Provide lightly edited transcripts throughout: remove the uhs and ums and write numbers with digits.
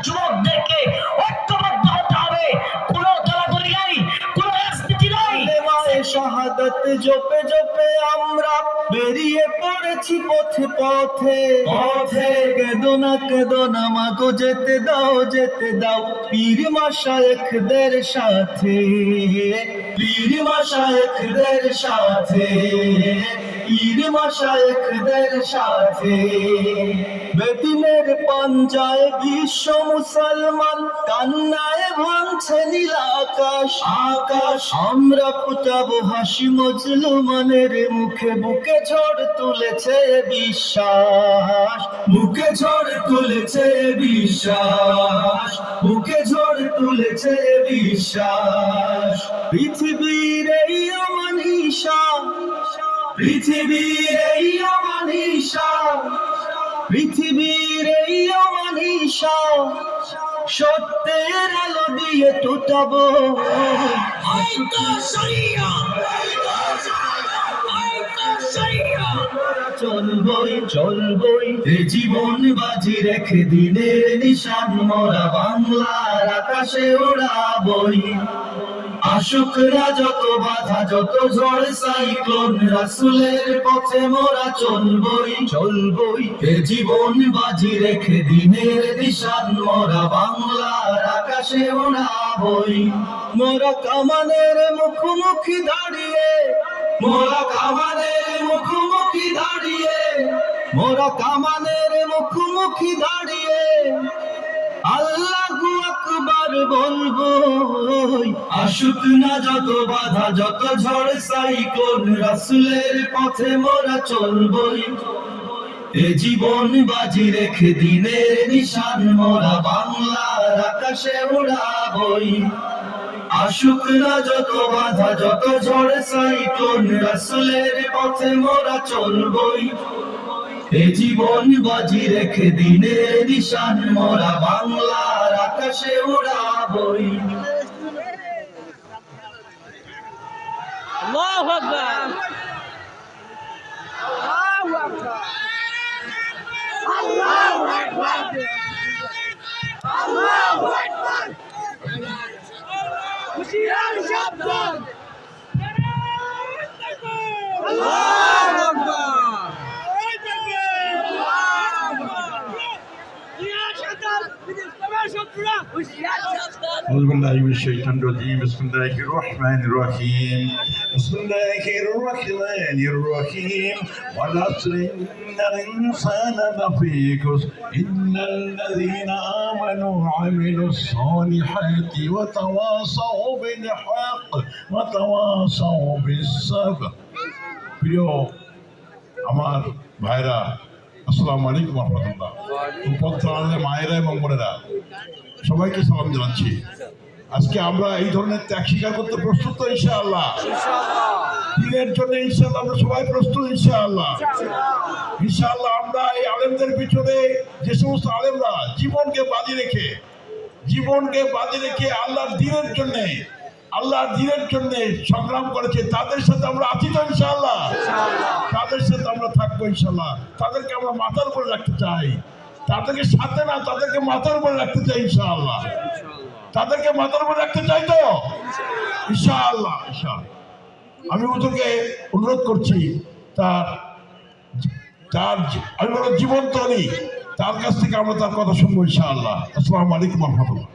যুবকদেরকে ঐক্যবদ্ধ হতে হবে। কোনো দলাদলি নাই, কোনো রাজনীতি নাই। শাহাদাত জপে জপে আমরা বেরিয়ে পড়েছি পথে পথে পথে। কেদো না মাগো যেতে দাও পীর মাশায়েখদের সাথে, পীর মাশায়েখদের সাথে, পীর মাশায়েখদের সাথে। বেদিনের পাঞ্জায় বিশ্ব মুসলমান কান্নায় ভাঙছে নীল আকাশ আকাশ। আমরা ফুটাবো হাসি মজলুমানের মুখে, বুকে ঝড় তুলেছে বিশ্বাস, বুকে ঝড় তুলেছে বিশ্বাস, বুকে ঝড় তুলেছে বিশ্বাস। পৃথিবীর এই অমানিসা, পৃথিবীর এই অমানিসা, পৃথিবীর এই অমানিসা সত্যের আলো দিয়ে টুটাবো। চলবই এ জীবন বাজি রেখে দিনের নিশান মোরা বাংলার আকাশে ওড়াবই। আশুকরা যত বাধা যত ঝড় সাইক্লোন রাসূলের পথে মোরা চলবই এ জীবন বাজি রেখে দিনের নিশান মোরা বাংলার আকাশে ওড়াবই। মোরা কামানের মুখোমুখি দাঁড়িয়ে, মোরা কামানের মুখোমুখি দাঁড়িয়ে, মোরা কামানের মুখোমুখি দাঁড়িয়ে আল্লাহু আকবার বলবো। আসুক না যত বাধা যত ঝড় সাইক্লোন রাসূলের পথে মোরা চলবই। এ জীবন বাজি রেখে দিনের নিশান মোরা বাংলার আকাশে উড়াবই। আসুক না যত বাধা যত ঝড় সাইক্লোন রাসূলের পথে মোরা চলবই। এ জীবন বাজি রেখে দিনের নিশান মোরা বাংলার আকাশে উড়াবই। আল্লাহু আকবার, আল্লাহু আকবার, আল্লাহু আকবার, আল্লাহু আকবার। হুশিয়ার শব্দ, আল্লাহু আকবার। أعوذ بالله من الشيطان الرجيم. بسم الله الرحمن الرحيم. بسم الله الرحمن الرحيم. والعصر إن الإنسان لفي خسر إلا الذين آمنوا وعملوا الصالحات وتواصوا بالحق وتواصوا بالصبر. প্রিয় আমার ভাইরা, আসসালামু আলাইকুম ওয়া রাহমাতুল্লাহ। উপস্থিত মায়েরা এবং বোনেরা, সবাইকে সালাম জানাচ্ছি। আজকে আমরা এই ধরনের ত্যাগ স্বীকার করতে প্রস্তুত তো ইনশাআল্লাহ? দিনের জন্য ইনশাআল্লাহ আমরা সবাই প্রস্তুত ইনশাআল্লাহ। ইনশাআল্লাহ আমরা এই আলেমদের পিছনে, যে সমস্ত আলেমরা জীবনকে বাজি রেখে আল্লাহর দ্বীনের জন্য সংগ্রাম করেছে, তাদের সাথে আমরা আছি তো ইনশাআল্লাহ? তাদের সাথে আমরা থাকবো ইনশাআল্লাহ। তাদেরকে আমরা মাথার উপরে রাখতে চাই, তাদেরকে সাথে না, তাদেরকে মাথার উপরে রাখতে চাই ইনশাআল্লাহ। তাদেরকে মাথার উপরে রাখতে চাই তো ইনশাআল্লাহ। আমি ওদেরকে অনুরোধ করছি, তার আমি বলো জীবন তৈরি, তার কাছ থেকে আমরা তার কথা শুনবো ইনশাআল্লাহ। আসসালামু আলাইকুম ওয়া রাহমাতুল্লাহ।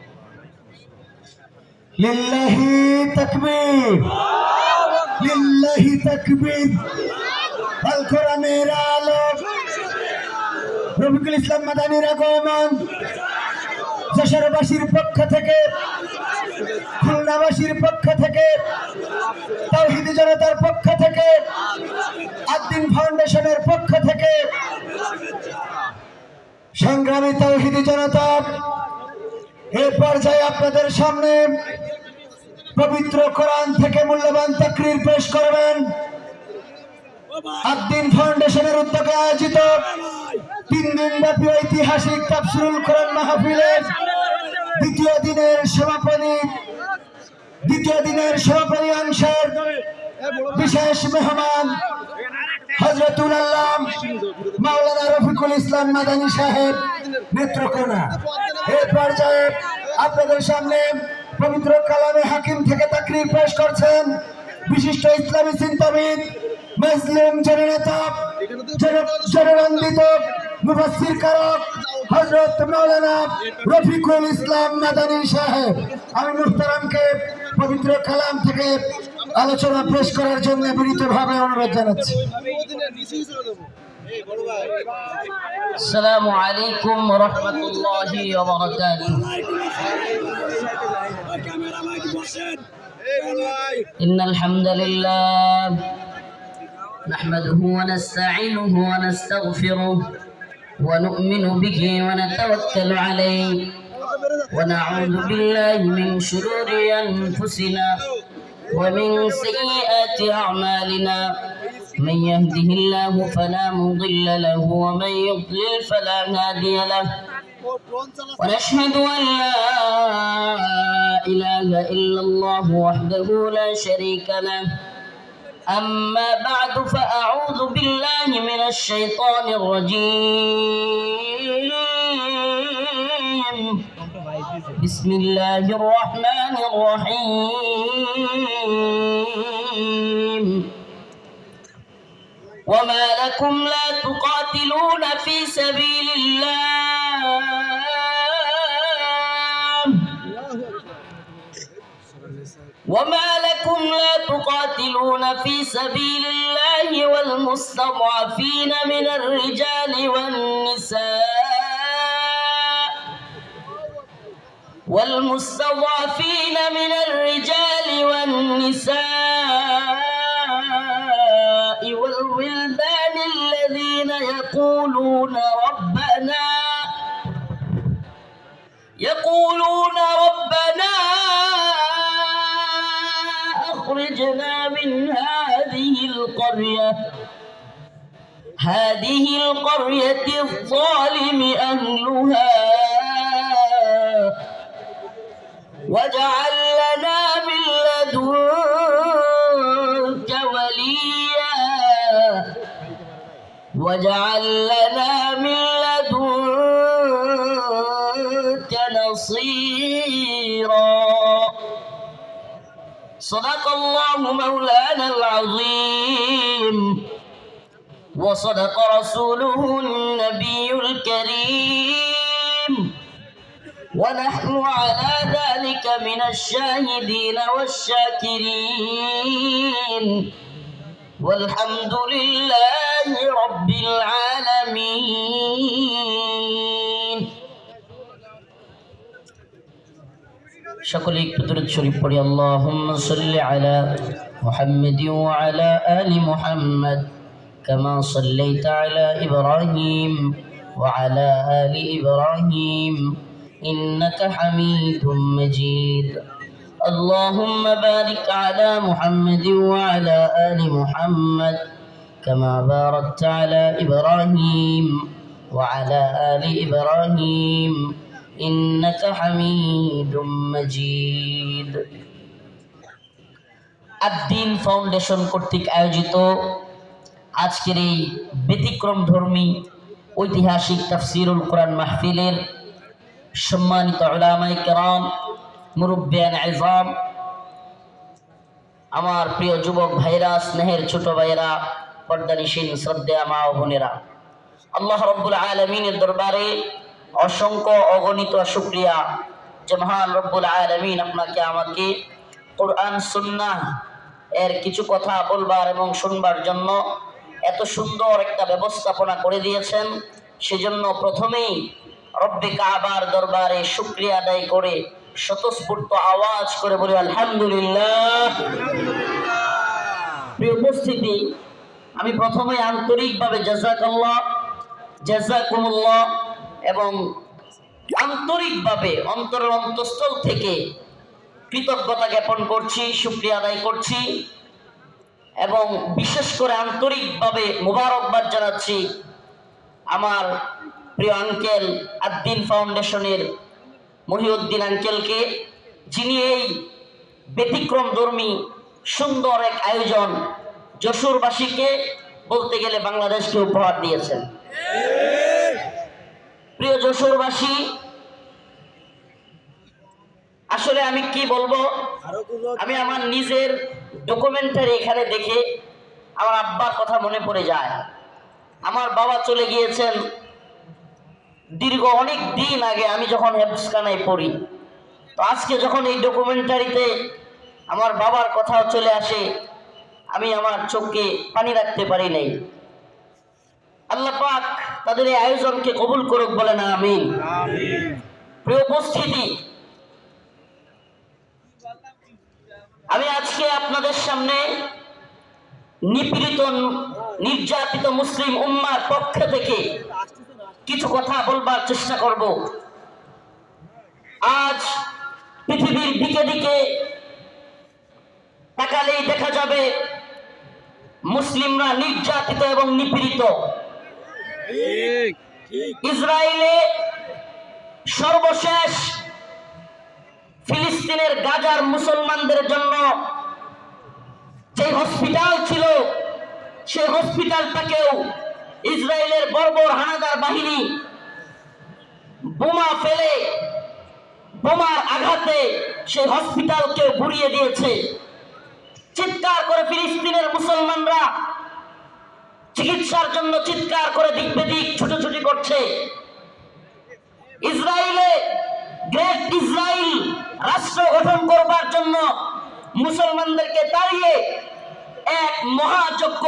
লিল্লাহি তাকবীর, লিল্লাহি তাকবীর। আল কোরআনের আলো, রফিকুল ইসলাম মাদানীর আগমন যশোরবাসীর পক্ষ থেকে, খুলনাবাসীর পক্ষ থেকে, তাওহীদি জনতার পক্ষ থেকে, আদ-দ্বীন ফাউন্ডেশনের পক্ষ থেকে, সংগ্রামী তাওহীদি জনতা, এই পর্যায়ে আপনাদের সামনে পবিত্র কোরআন থেকে মূল্যবান তাকরীর পেশ করবেন। আদ-দ্বীন ফাউন্ডেশনের উদ্যোগে আয়োজিত 3 দিনব্যাপী ঐতিহাসিক তাফসীরুল কোরআন মাহফিলের দ্বিতীয় দিনের সমাপনী অংশের বিশেষ মেহমান হযরতুল আল্লাহ মাওলানা রফিকুল ইসলাম মাদানী সাহেব নেত্রকোনা। এই পর্যায়ে আপনাদের সামনে পবিত্র কালামে হাকিম থেকে তাকরীর পেশ করছেন বিশিষ্ট ইসলামী চিন্তাবিদ, মুসলিম জননেতা, জননন্দিত মুফাসসির কারক হযরত মাওলানা রফিকুল ইসলাম মাদানী সাহেব। আমি মুহতারামকে পবিত্র কালাম থেকে আলোচনা পেশ করার জন্য বিনীতভাবে অনুরোধ জানাচ্ছি। السلام عليكم ورحمة الله وبركاته. إن الحمد لله نحمده ونستعينه ونستغفره ونؤمن به ونتوكل عليه ونعوذ بالله من شرور أنفسنا ومن سيئات أعمالنا. من يهده الله فلا مضل له ومن يضلل فلا هادي له. ونشهد أن لا إله إلا الله وحده لا شريك له. أما بعد فأعوذ بالله من الشيطان الرجيم. بسم الله الرحمن الرحيم. وما لكم لا تقاتلون في سبيل الله وما لكم لا تقاتلون في سبيل الله والمستضعفين من الرجال والنساء والولدان الذين يقولون ربنا أخرجنا من هذه القرية الظالم أهلها واجعل لنا من لدنك وليا واجعل لنا من لدنك نصيرا. صدق الله مولانا العظيم وصدق رسوله النبي الكريم ونحن على ذلك من الشاهدين والشاكرين والحمد لله رب العالمين. সকলে একটু দরুদ শরীফ পড়ি। আল্লাহুম্মা সাল্লি আলা মুহাম্মাদিন ওয়া আলা আলি মুহাম্মাদ কামা সাল্লাইতা আলা ইব্রাহিম ওয়া আলা আলি ইব্রাহিম ইন্নাকা হামিদুম মাজিদ. اللهم بارك على محمد وعلى آل محمد كما باركت على إبراهيم وعلى آل إبراهيم إنك حميد مجيد. আদ-দ্বীন ফাউন্ডেশন কর্তৃক আয়োজিত আজকের এই ব্যতিক্রম ধর্মী ঐতিহাসিক তাফসীরুল কোরআন মাহফিলের সম্মানিত উলামায়ে কেরাম, মুরব্বিয়ান আযম, আমার প্রিয় যুবক ভাইরা, স্নেহের ছোট ভাইরা, পর্দানিশীন শ্রদ্ধেয় মা ও বোনেরা, আল্লাহ রাব্বুল আলামিনের দরবারে অসংখ্য অগণিত শুকরিয়া যে মহান রব্বুল আলামিন আপনাকে আমাকে কোরআন সুন্নাহ এর কিছু কথা বলবার এবং শুনবার জন্য এত সুন্দর একটা ব্যবস্থাপনা করে দিয়েছেন। সেজন্য প্রথমেই রব্বে কাবার দরবারে শুকরিয়া আদায় করে স্বতঃস্ফূর্ত আওয়াজ করে বলি আলহামদুলিল্লাহ। প্রিয় উপস্থিতি, আমি প্রথমে আন্তরিকভাবে জাযাকুমুল্লাহ এবং আন্তরিকভাবে অন্তরের অন্তঃস্থল থেকে কৃতজ্ঞতা জ্ঞাপন করছি, শুকরিয়া আদায় করছি এবং বিশেষ করে আন্তরিকভাবে মুবারকবাদ জানাচ্ছি আমার প্রিয় আঙ্কেল আদ-দ্বীন ফাউন্ডেশনের মহিউদ্দিন আঙ্কেলকে, যিনি এই ব্যতিক্রম ধর্মী সুন্দর এক আয়োজন যশোরবাসীকে, বলতে গেলে বাংলাদেশকে উপহার দিয়েছেন। প্রিয় যশোরবাসী, আসলে আমি কি বলবো, আমি আমার নিজের ডকুমেন্টারি এখানে দেখে আমার আব্বার কথা মনে পড়ে যায়। আমার বাবা চলে গিয়েছেন দীর্ঘ অনেক দিন আগে, আমি যখন হেফজখানায় পড়ি। তো আজকে যখন এই ডকুমেন্টারিতে আমার বাবার কথাও চলে আসে, আমি আমার চোখে পানি রাখতে পারি নাই। আল্লাহ পাক তাদের এই আয়োজনকে কবুল করুক, বলেন আমিন। প্রিয় উপস্থিতি, আমি আজকে আপনাদের সামনে নিপীড়িত নির্যাতিত মুসলিম উম্মার পক্ষ থেকে কিছু কথা বলবার চেষ্টা করব। আজ পৃথিবীর দিকে দিকে তাকালেই দেখা যাবে মুসলিমরা নির্যাতিত এবং নিপীড়িত। ইসরায়েলে সর্বশেষ ফিলিস্তিনের গাজার মুসলমানদের জন্য যে হসপিটাল ছিল, সেই হসপিটালটাকেও ইসরায়েলের বর্বর হানাদার বাহিনী বোমা ফেলে, বোমার আঘাতে সেই হসপিটালকে গুড়িয়ে দিয়েছে। চিৎকার করে ফিলিস্তিনের মুসলমানরা চিকিৎসার জন্য চিৎকার করে দিক বেদিক ছুটোছুটি করছে। ইসরায়েলে গ্রেট ইসরায়েল রাষ্ট্র গঠন করবার জন্য মুসলমানদেরকে তাড়িয়ে এক মহাযজ্ঞ,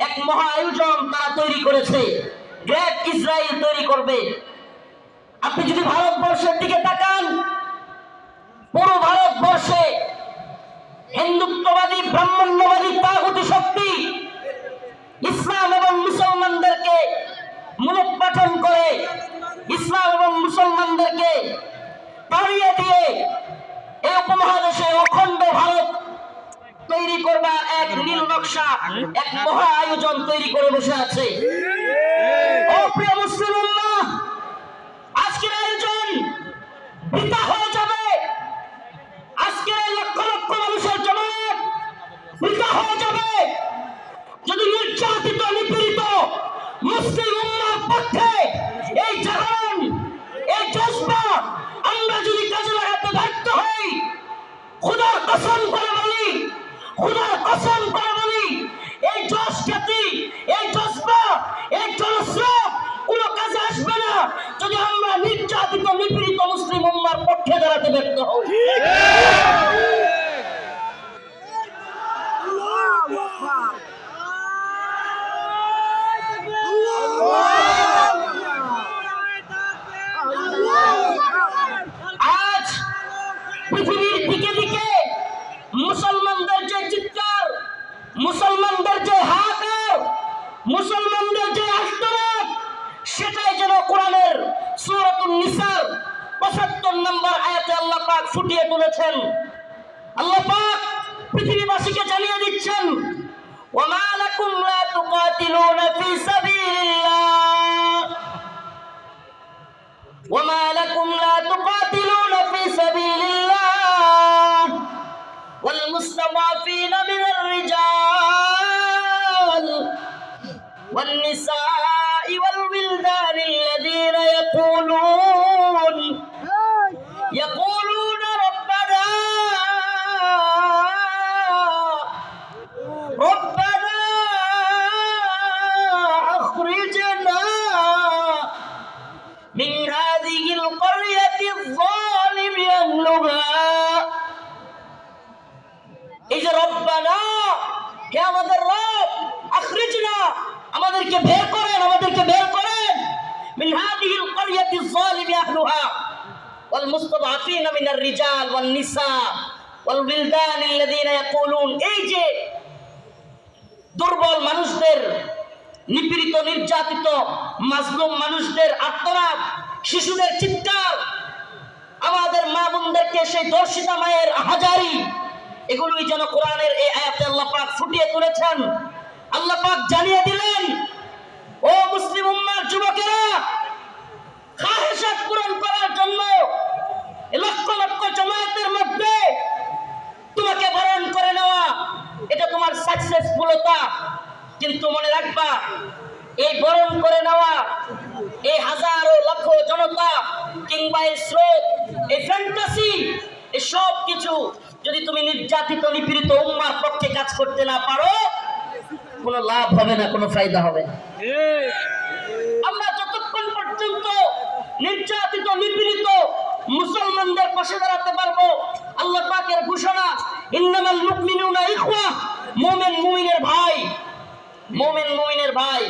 এক মহা আয়োজন তারা তৈরি করেছে। গ্রেট ইসরায়েল তৈরি করবে। আপনি যদি ভারতবর্ষের দিকে তাকান, পুরো ভারতবর্ষে হিন্দুত্ববাদী ব্রাহ্মণ্যবাদী তাগুতি শক্তি ইসলাম এবং মুসলমানদেরকে মূলোৎপাটন করে, ইসলাম এবং মুসলমানদেরকে তাড়িয়ে দিয়ে এই উপমহাদেশে অখণ্ড ভারত তৈরি করবার এক নীল নকশা, এক মহা আয়োজন তৈরি করে বসে আছে। ও প্রিয় মুসলিম উম্মাহ, আজকের আয়োজন বৃথা হয়ে যাবে। আজকের এই লক্ষ লক্ষ মানুষের জমায়েত বৃথা হয়ে যাবে যদি নির্যাতিত নিপীড়িত মুসলিম উম্মার পক্ষে এই জাগরণ, এই জজবা আমরা যদি কাজে লাগাতে ব্যর্থ হই। খোদার কসম করে বলি, খোদার কসম করে বলি, এই জজ খ্যাতি, এই জজবা, এই জনস্রোত কোনো কাজে আসবে না যদি আমরা নির্যাতিত নিপীড়িত মুসলিম উম্মার পক্ষে দাঁড়াতে ব্যর্থ হই। আজ পৃথিবীর দিকে দিকে মুসলমানদের যে চিৎকার, মুসলমানদের যে হাহাকার, মুসলমানদের যে আর্তনাদ, সেটাই যেন কোরআনের সূরাতুন নিসার ৭৫ নম্বর আয়াতে আল্লাহ পাক ফুটিয়ে তুলেছেন। আল্লাহ পাক পৃথিবীবাসীকে জানিয়ে দিচ্ছেন, ওয়ামা লাকুম লা তুকাতিলুনা ফি সাবিলিল্লাহ, ওয়ামা লাকুম লা তুকাতিলুনা ফি সাবিলিল্লাহ ওয়াল মুস্তাদাফিনা মিনার রিজাল ওয়ান নিসাই ওয়াল বিলদান আল্লাযীনা ইয়াকুলুন রব্বানা আখরিজনা মিন হাযিহিল ক্বরয়াতিয যালিমি আহলুহা। এই যে রব্বানা, হে আমাদের রব, আখরিজনা, আমাদেরকে বের করেন, আমাদেরকে বের করেন, মিন হাযিহিল ক্বরয়াতিয যালিমি আহলুহা ওয়াল মুস্তাদআফিনা মিনার রিজাল ওয়ান নিসা ওয়াল বিলদান আল্লাযীনা ইয়াকুলুন, এই যে দুর্বল মানুষদের, নিপীড়িত নির্যাতিত মাজলুম মানুষদের আর্তনাদ, শিশুদের চিৎকার, আমাদের মা বোনদেরকে সেই ধর্ষিতা মায়ের হাজারি, এগুলোই যেন কোরআনের এই আয়াতে আল্লাহ পাক ফুটিয়ে তুলেছেন। আল্লাহ পাক জানিয়ে দিলেন, ও মুসলিম উম্মার যুবকেরা, খাহেশাত পূরণ করার জন্য লক্ষ লক্ষ জামায়াতের মধ্যে তোমাকে বরণ করে নেওয়া, এটা তোমার সাকসেসফুলতা। কিন্তু মনে রাখবা, এই বরণ করে নেওয়া, এই হাজারো লক্ষ জনতা কিংবা এই স্রোত, এই ফ্যান্টাসি, এই এসব কিছু যদি তুমি নির্যাতিত নিপীড়িত উম্মার পক্ষে কাজ করতে না পারো, কোনো লাভ হবে না, কোনো ফায়দা হবে না। আমরা যতক্ষণ পর্যন্ত নির্যাতিত নিপীড়িত মুসলমানদের পাশে দাঁড়াতে পারবো, আল্লাহ পাকের ঘোষণা, ইন্নামাল মুমিনুনা ইখওয়া, মুমিন মুমিনের ভাই, মুমিন মুমিনের ভাই।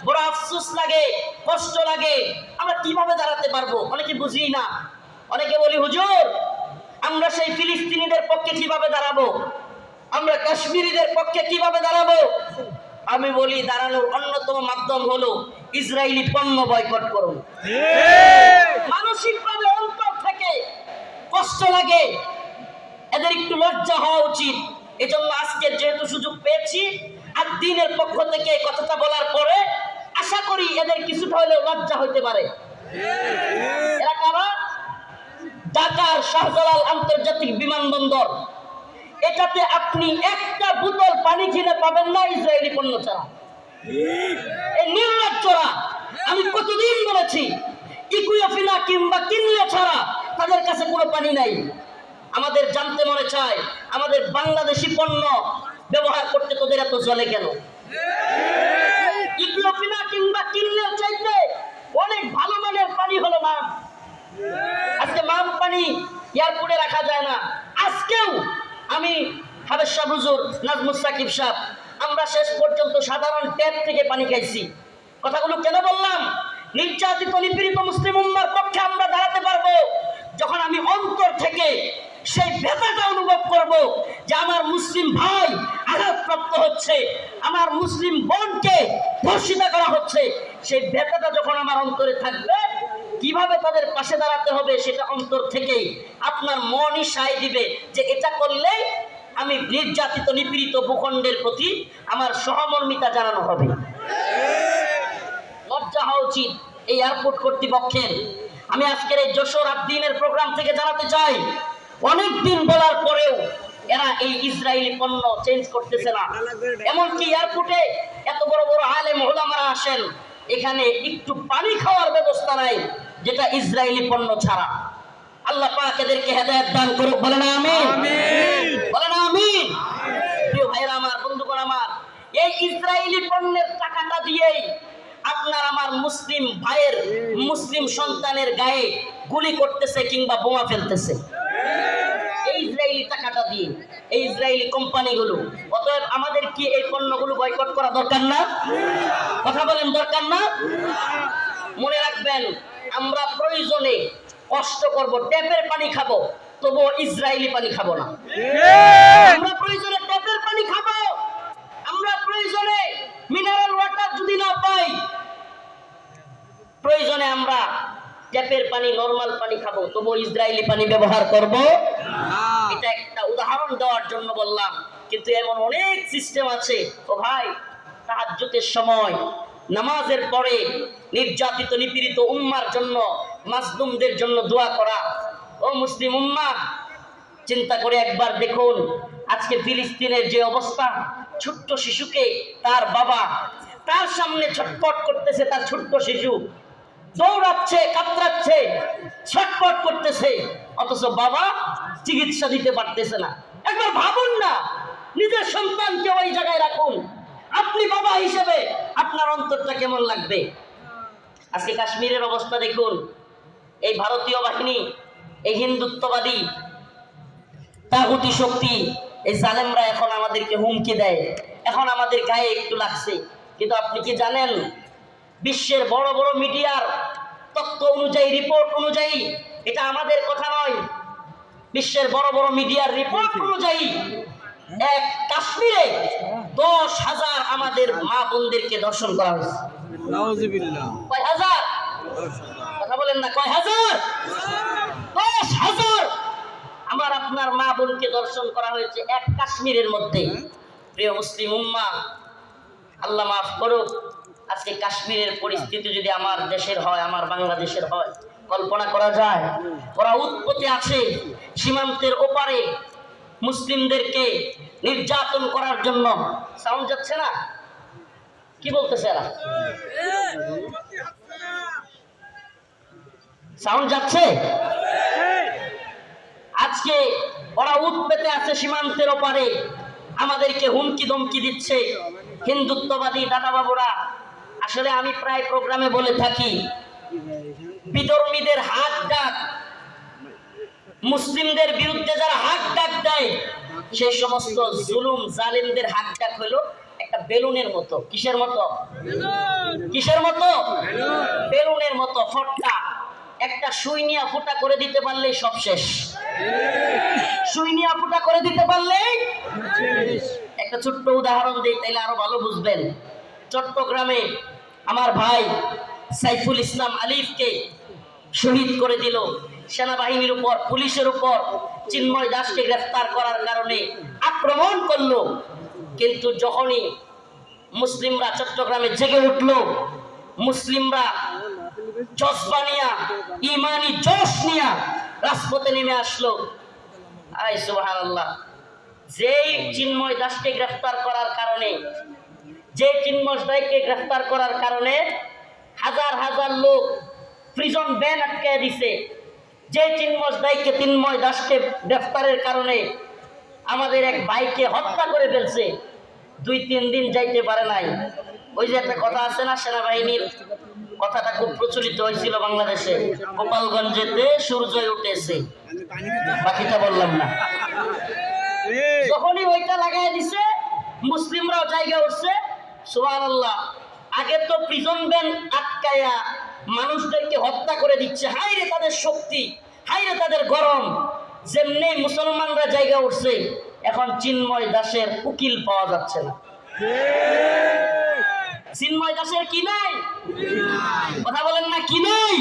বড় আফসোস লাগে, কষ্ট লাগে, আমরা কিভাবে দাঁড়াতে পারবো অনেকে বুঝি না। অনেকে বলি, হুজুর আমরা সেই ফিলিস্তিনিদের পক্ষে কিভাবে দাঁড়াবো, আমরা কাশ্মীরিদের পক্ষে কিভাবে দাঁড়াবো? আমি বলি, দাঁড়ানোর অন্যতম মাধ্যম হলো ইসরায়েলি পণ্য বয়কট করুন। মানসিকভাবে অন্তর থেকে কষ্ট লাগে, এদের একটু লজ্জা হওয়া উচিত। এজন্য আজকে যেহেতু সুযোগ পেয়েছি, আর দিনের পক্ষ থেকে কথাটা বলার পরে আশা করি এদের কিছুটা হলেও লজ্জা হইতে পারে। এরা কারা? ঢাকার শাহজালাল আন্তর্জাতিক বিমানবন্দর, এটাতে আপনি একটা বোতল পানি কিনে পাবেন না ইসরায়েলি পণ্য ছাড়া। এই নির্লজ্জরা, আমি কতদিন বলেছি, ইকুইফিনা কিংবা কিনলে ছাড়া তাদের কাছে কোনো পানি নাই। আমাদের জানতে মনে চায়, আমাদের বাংলাদেশি পণ্য ব্যবহার করতে তোদের এত জ্বলে কেন? ইকুইফিনা কিংবা কিনলে চাইতে অনেক ভালো মানের পানি হলো মাম। আজকে মাম পানি এয়ারপোর্টে রাখা যায় না। আজকেও আমি হাবেশ শাহ হুজুর, নাজমুস সাকিব সাহেব, আমরা শেষ পর্যন্ত সাধারণ ট্যাপ থেকে পানি খাইছি। কথাগুলো কেন বললাম? নির্যাতিত নিপীড়িত মুসলিম উম্মার পক্ষে আমরা দাঁড়াতে পারবো যখন আমি অন্তর থেকে সেই ব্যথাটা অনুভব করব যে আমার মুসলিম ভাই আঘাতপ্রাপ্ত হচ্ছে, আমার মুসলিম বোনকে ধর্ষিতা করা হচ্ছে। সেই ব্যথাটা যখন আমার অন্তরে থাকবে, কিভাবে তাদের পাশে দাঁড়াতে হবে সেটা অন্তর থেকেই আপনার মনই সায় দিবে যে এটা করলে আমি নির্যাতিত নিপীড়িত ভূখণ্ডের প্রতি আমার সহমর্মিতা জানানো হবে। লজ্জা হওয়া উচিত এই এয়ারপোর্ট কর্তৃপক্ষের। আমি আজকের এই যশোর আদ্দিনের প্রোগ্রাম থেকে জানাতে চাই, অনেক দিন বলার পরেও এরা এই ইসরায়েলি পণ্য চেঞ্জ করতেছে না। এমনকি এয়ারপোর্টে এত বড় বড় আলেম ওলামারা আসেন, এখানে একটু পানি খাওয়ার ব্যবস্থা নাই যেটা ইসরায়েলি পণ্য ছাড়া। আল্লাহ পাক এদেরকে হেদায়েত দান করুক, বলেন আমিন। বলেন আমিন। প্রিয় ভাইরা আমার, বন্ধুগণ আমার, এই ইসরায়েলি পণ্যের টাকাটা দিয়েই আপনার আমার মুসলিম ভাইয়ের, মুসলিম সন্তানের গায়ে গুলি করতেছে কিংবা বোমা ফেলতেছে এই ইসরায়েলি টাকাটা দিয়ে, এই ইসরায়েলি কোম্পানিগুলো। অতএব আমাদের কি এই পণ্যগুলো বয়কট করা দরকার না? কথা বলেন, দরকার না? মনে রাখবেন, আমরা প্রয়োজনে কষ্ট করব, ট্যাপের পানি খাবো, তবুও ইসরায়েলি পানি খাবো না। আমরা প্রয়োজনে ট্যাপের পানি খাবো, আমরা প্রয়োজনে মিনারেল ওয়াটার যদি না পাই, প্রয়োজনে আমরা ট্যাপের পানি, নরমাল পানি খাবো, তবুও ইসরায়েলি পানি ব্যবহার করব। এটা একটা উদাহরণ দেওয়ার জন্য বললাম, কিন্তু এমন অনেক সিস্টেম আছে। ও ভাই, তাহাজ্জুদের সময় নামাজের পরে নির্যাতিত নিপীড়িত উম্মার জন্য, মাজলুমদের জন্য দোয়া করা। ও মুসলিম উম্মাহ, চিন্তা করে একবার দেখুন, আজকে ফিলিস্তিনের যে অবস্থা, ছোট্ট শিশুকে তার বাবা তার সামনে ছটপট করতেছে, তার ছোট্ট শিশু দৌড়াচ্ছে, কাতরাচ্ছে, ছটপট করতেছে, অথচ বাবা চিকিৎসা দিতে পারতেছে না। একবার ভাবুন না, নিজের সন্তানকে ওই জায়গায় রাখুন, আপনি বাবা হিসেবে আপনার অন্তরটা কেমন লাগবে? আজকে কাশ্মীরের অবস্থা দেখুন, এই ভারতীয় বাহিনী, এই হিন্দুত্ববাদী তাগুতি শক্তি, এই জালেমরা এখন আমাদেরকে হুমকি দেয়, এখন আমাদের গায়ে একটু লাগছে। কিন্তু আপনি কি জানেন, বিশ্বের বড় বড় মিডিয়ার তথ্য অনুযায়ী, রিপোর্ট অনুযায়ী, এটা আমাদের কথা নয়, বিশ্বের বড় বড় মিডিয়ার রিপোর্ট অনুযায়ী এক কাশ্মীরে 10,000 আমাদের মা বোনদেরকে ধর্ষণ করা হয়েছে। কয় হাজার? কথা বলেন না, কয় হাজার? 10,000 আমার আপনার মা বোনকে ধর্ষণ করা হয়েছে এক কাশ্মীরের মধ্যে। প্রিয় মুসলিম উম্মাহ, আল্লাহ মাফ করুক, আজকে কাশ্মীরের পরিস্থিতি যদি আমার দেশের হয়, আমার বাংলাদেশের হয়, কল্পনা করা যায়? ওরা উৎপত্তি আছে সীমান্তের ওপারে মুসলিমদেরকে নির্যাতন করার জন্য। সাউন্ড যাচ্ছে না? কি বলতেছে এরা? সাউন্ড যাচ্ছে? আজকে ওরা উৎ পেতে আছে সীমান্তের ওপারে, আমাদেরকে হুমকি ধমকি দিচ্ছে হিন্দুত্ববাদী দাদা বাবুরা। আসলে আমি প্রায় প্রোগ্রামে বলে থাকি, বিধর্মীদের হাক ডাক, মুসলিমদের বিরুদ্ধে যারা হাক ডাক দেয়, সেই সমস্ত জুলুম জালিমদের হাক ডাক হলো একটা বেলুনের মতো। কিসের মতো? কিসের মতো? বেলুনের মতো ফটকা। একটা সুই নিয়ে ফুটা করে দিতে পারলেই সব শেষ। সুই নিয়ে ফুটা করে দিতে পারলেই। একটা ছোট্ট উদাহরণ দিই, তাইলে আরো ভালো বুঝবেন। চট্টগ্রামে আমার ভাই সাইফুল ইসলাম আলিফকে শহীদ করে দিল সেনাবাহিনীর উপর, পুলিশের উপর। চিন্ময় দাসকে গ্রেফতার করার কারণে আক্রমণ করলো, কিন্তু যখনই মুসলিমরা চট্টগ্রামে জেগে উঠলো, মুসলিমরা জজবা নিয়া, ইমানি জোশ নিয়া রাজপথে নেমে আসলো। আয় সুবহানাল্লাহ। যেই চিন্ময় দাসকে গ্রেফতার করার কারণে, যে চিন্ময় দাসকে গ্রেফতার করার কারণে হাজার হাজার লোক প্রিজন ব্যান আটকে দিছে, যে চিন্ময় দাসকে গ্রেফতারের কারণে আমাদের এক ভাইকে হত্যা করে ফেলছে, 2-3 দিন যাইতে পারে নাই। ওই যে একটা কথা আছে না, সেনাবাহিনীর কথাটা খুব প্রচলিত হয়েছিল বাংলাদেশে, গোপালগঞ্জেতে সূর্যই উঠেছে, বাকিটা বললাম না। যখনই ওইটা লাগাই দিছে, মুসলিমরাও জায়গা উঠছে। সুবহানাল্লাহ। আগে তো প্রিজন ব্যান আটকায়া মানুষদেরকে হত্যা করে দিচ্ছে, হাইরে তাদের শক্তি, হাইরে তাদের গরম। যেমনি মুসলমানরা জায়গা উঠছে, এখন চিন্ময় দাসের উকিল পাওয়া যাচ্ছে না। চিন্ময় দাসের কি নাই? কথা বলেন না, কি নাই?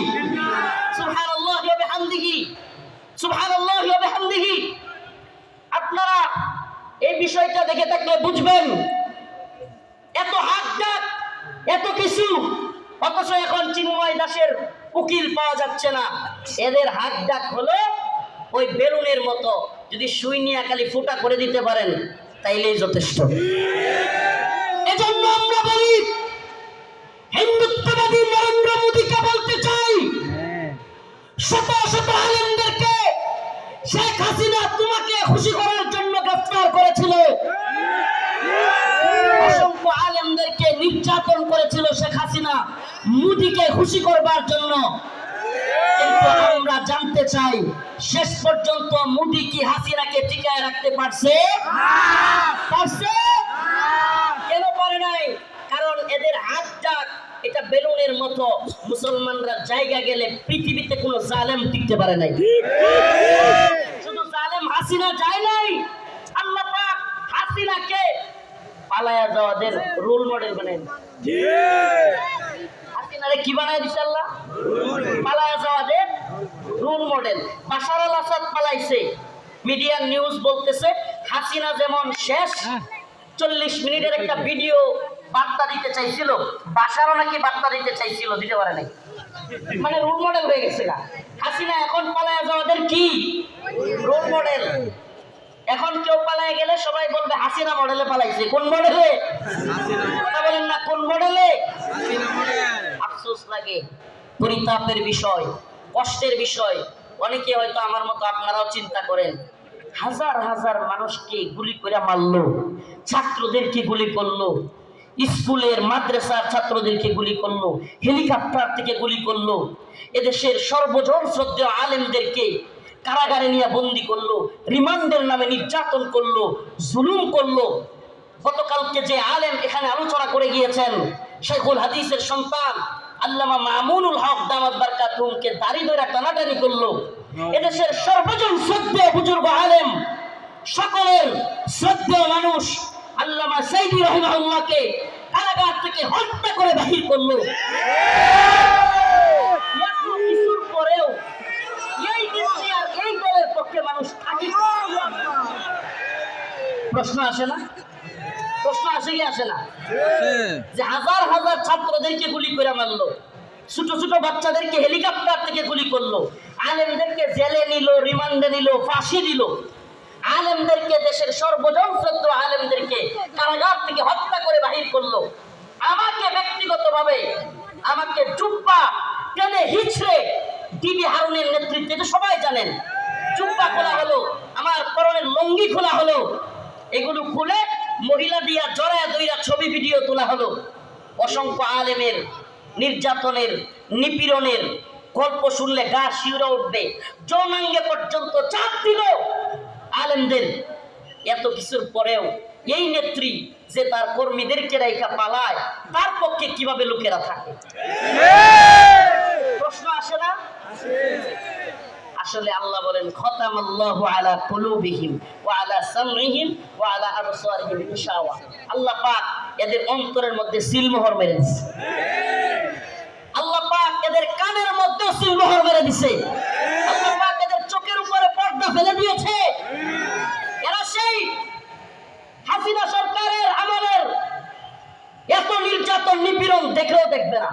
সুবহানাল্লাহি ওয়া বিহামদিহি, সুবহানাল্লাহি ওয়া বিহামদিহি। আপনারা এই বিষয়টা দেখে থাকলে বুঝবেন, এত হাত ডাক, এত কিছু, অথচ এখন চিন্ময় দাসের উকিল পাওয়া যাচ্ছে না। এদের হাত ডাক হলো ওই বেলুনের মতো, যদি সুই নিয়ে খালি ফুটা করে দিতে পারেন তাইলেই যথেষ্ট। এজন্য আমরা বলি, হিন্দুত্ববাদী নরেন্দ্র মোদীকে বলতে চাই, শত শত আলেমদেরকে শেখ হাসিনা তোমাকে খুশি করার জন্য গ্রেফতার করেছিল, অসংখ্য আলেমদেরকে নির্যাতন করেছিল শেখ হাসিনা মোদীকে খুশি করবার জন্য। কিন্তু আমরা জানতে চাই, শেষ পর্যন্ত মোদী কি হাসিনাকে টিকায় রাখতে পারছে? পারছে? কেন পারে নাই? কারণ এদের হাত ডাক এটা বেলুনের মতো। মুসলমানরা জায়গা গেলে পৃথিবীতে কোনো জালেম টিকতে পারে নাই। শুধু জালেম হাসিনা যায় নাই, আল্লাহ পাক হাসিনাকে পালায়া যাওয়াদের রোল মডেল বানাই। হাসিনারে কি বানাই দিছে আল্লাহ? পালায়া যাওয়াদের রোল মডেল। বাশার আল আসাদ পালাইছে, মিডিয়া নিউজ বলতেছে হাসিনা যেমন শেষ 40 মিনিটের একটা ভিডিও বার্তা দিতে চাইছিল, বাশারও নাকি বার্তা দিতে চাইছিল, দিতে পারে নাই। মানে রোল মডেল হয়ে গেছে না হাসিনা। এখন পালায়া যাওয়াদের কি রোল মডেল। এখন কেউ পালায় গেলে সবাই বলবে হাসিনা মডেলে পালাইছে। কোন মডেলে? কথা বলেন না, কোন মডেলে? আফসোস লাগে, পরিতাপের বিষয়, কষ্টের বিষয়। অনেকে হয়তো আমার মতো আপনারাও চিন্তা করেন, হাজার হাজার মানুষকে গুলি করে মারলো, ছাত্রদেরকে গুলি করলো, স্কুলের মাদ্রাসার ছাত্রদেরকে গুলি করলো, হেলিকপ্টার থেকে গুলি করলো, এদেশের সর্বজন শ্রদ্ধেয় আলেমদেরকে কারাগারে নিয়ে বন্দি করলো, রিমান্ডের নামে নির্যাতন করলো, জুলুম করলো। গতকালকে যে আলেম এখানে আলোচনা করে গিয়েছেন, শেখুল হাদিসের সন্তান আল্লামা মামুনুল হক দামাত বারকাতুহুকে দাড়ি ধরে টানাটানি করলো। এদেশের সর্বজন শ্রদ্ধেয় বুজুর্গ আলেম, সকলের শ্রদ্ধেয় মানুষ আল্লামা সাইদি রাহিমাহুল্লাহকে কারাগার থেকে হত্যা করে বাহির করলো। কিছুর পরেও এই দেশে আর এই দলের পক্ষে মানুষ থাকে। প্রশ্ন আসে না? প্রশ্ন আসে কি আসে না? যে হাজার হাজার ছাত্রদেরকে গুলি করে মারলো, ছোট ছোট বাচ্চাদেরকে হেলিকপ্টার থেকে গুলি করলো, আলেমদেরকে জেলে নিল, রিমান্ডে নিল, ফাঁসি দিল, আলেমদেরকে, দেশের সর্বজন শ্রদ্ধেয় আলেমদেরকে কারাগার থেকে হত্যা করে বাহির করলো। আমাকে ব্যক্তিগতভাবে আমাকে জুব্বা টেনে হিচড়ে ডিবি হারুনের নেতৃত্বে, সবাই জানেন, জুব্বা খোলা হলো, আমার আমার পরনের লুঙ্গি খোলা হলো, এগুলো খুলে মহিলা দিয়া জড়ায় দইরা ছবি ভিডিও তোলা হলো। অসংখ্য আলেমের নির্যাতনের নিপীড়নের গল্প শুনলে গা শিউরে উঠবে, যৌনাঙ্গে পর্যন্ত চাপ দিল আলেমদের। এত কিছুর পরেও এই নেত্রী যে তার কর্মীদেরকে রেখা পালায়, তার পক্ষে কিভাবে লোকেরা থাকে? প্রশ্ন আসে না? আসলে আল্লাহ বলেন খতামাল্লাহু আলা কুলুবিহিম ওয়া আলা সামইহিম ওয়া আলা আবসারিহিম গিশাওয়া। আল্লাহ পাক এদের অন্তরের মধ্যে সিলমোহর মেরে দিয়েছে। আল্লাহ পাক এদের কানের মধ্যে সিলমোহর মেরে দিয়েছে। আল্লাহ পাক এদের চোখের উপরে পর্দা ফেলে দিয়েছে। এরা সেই হাসিনা সরকারের আমলের এত নির্যাতন নিপীড়ন দেখেও দেখবে না।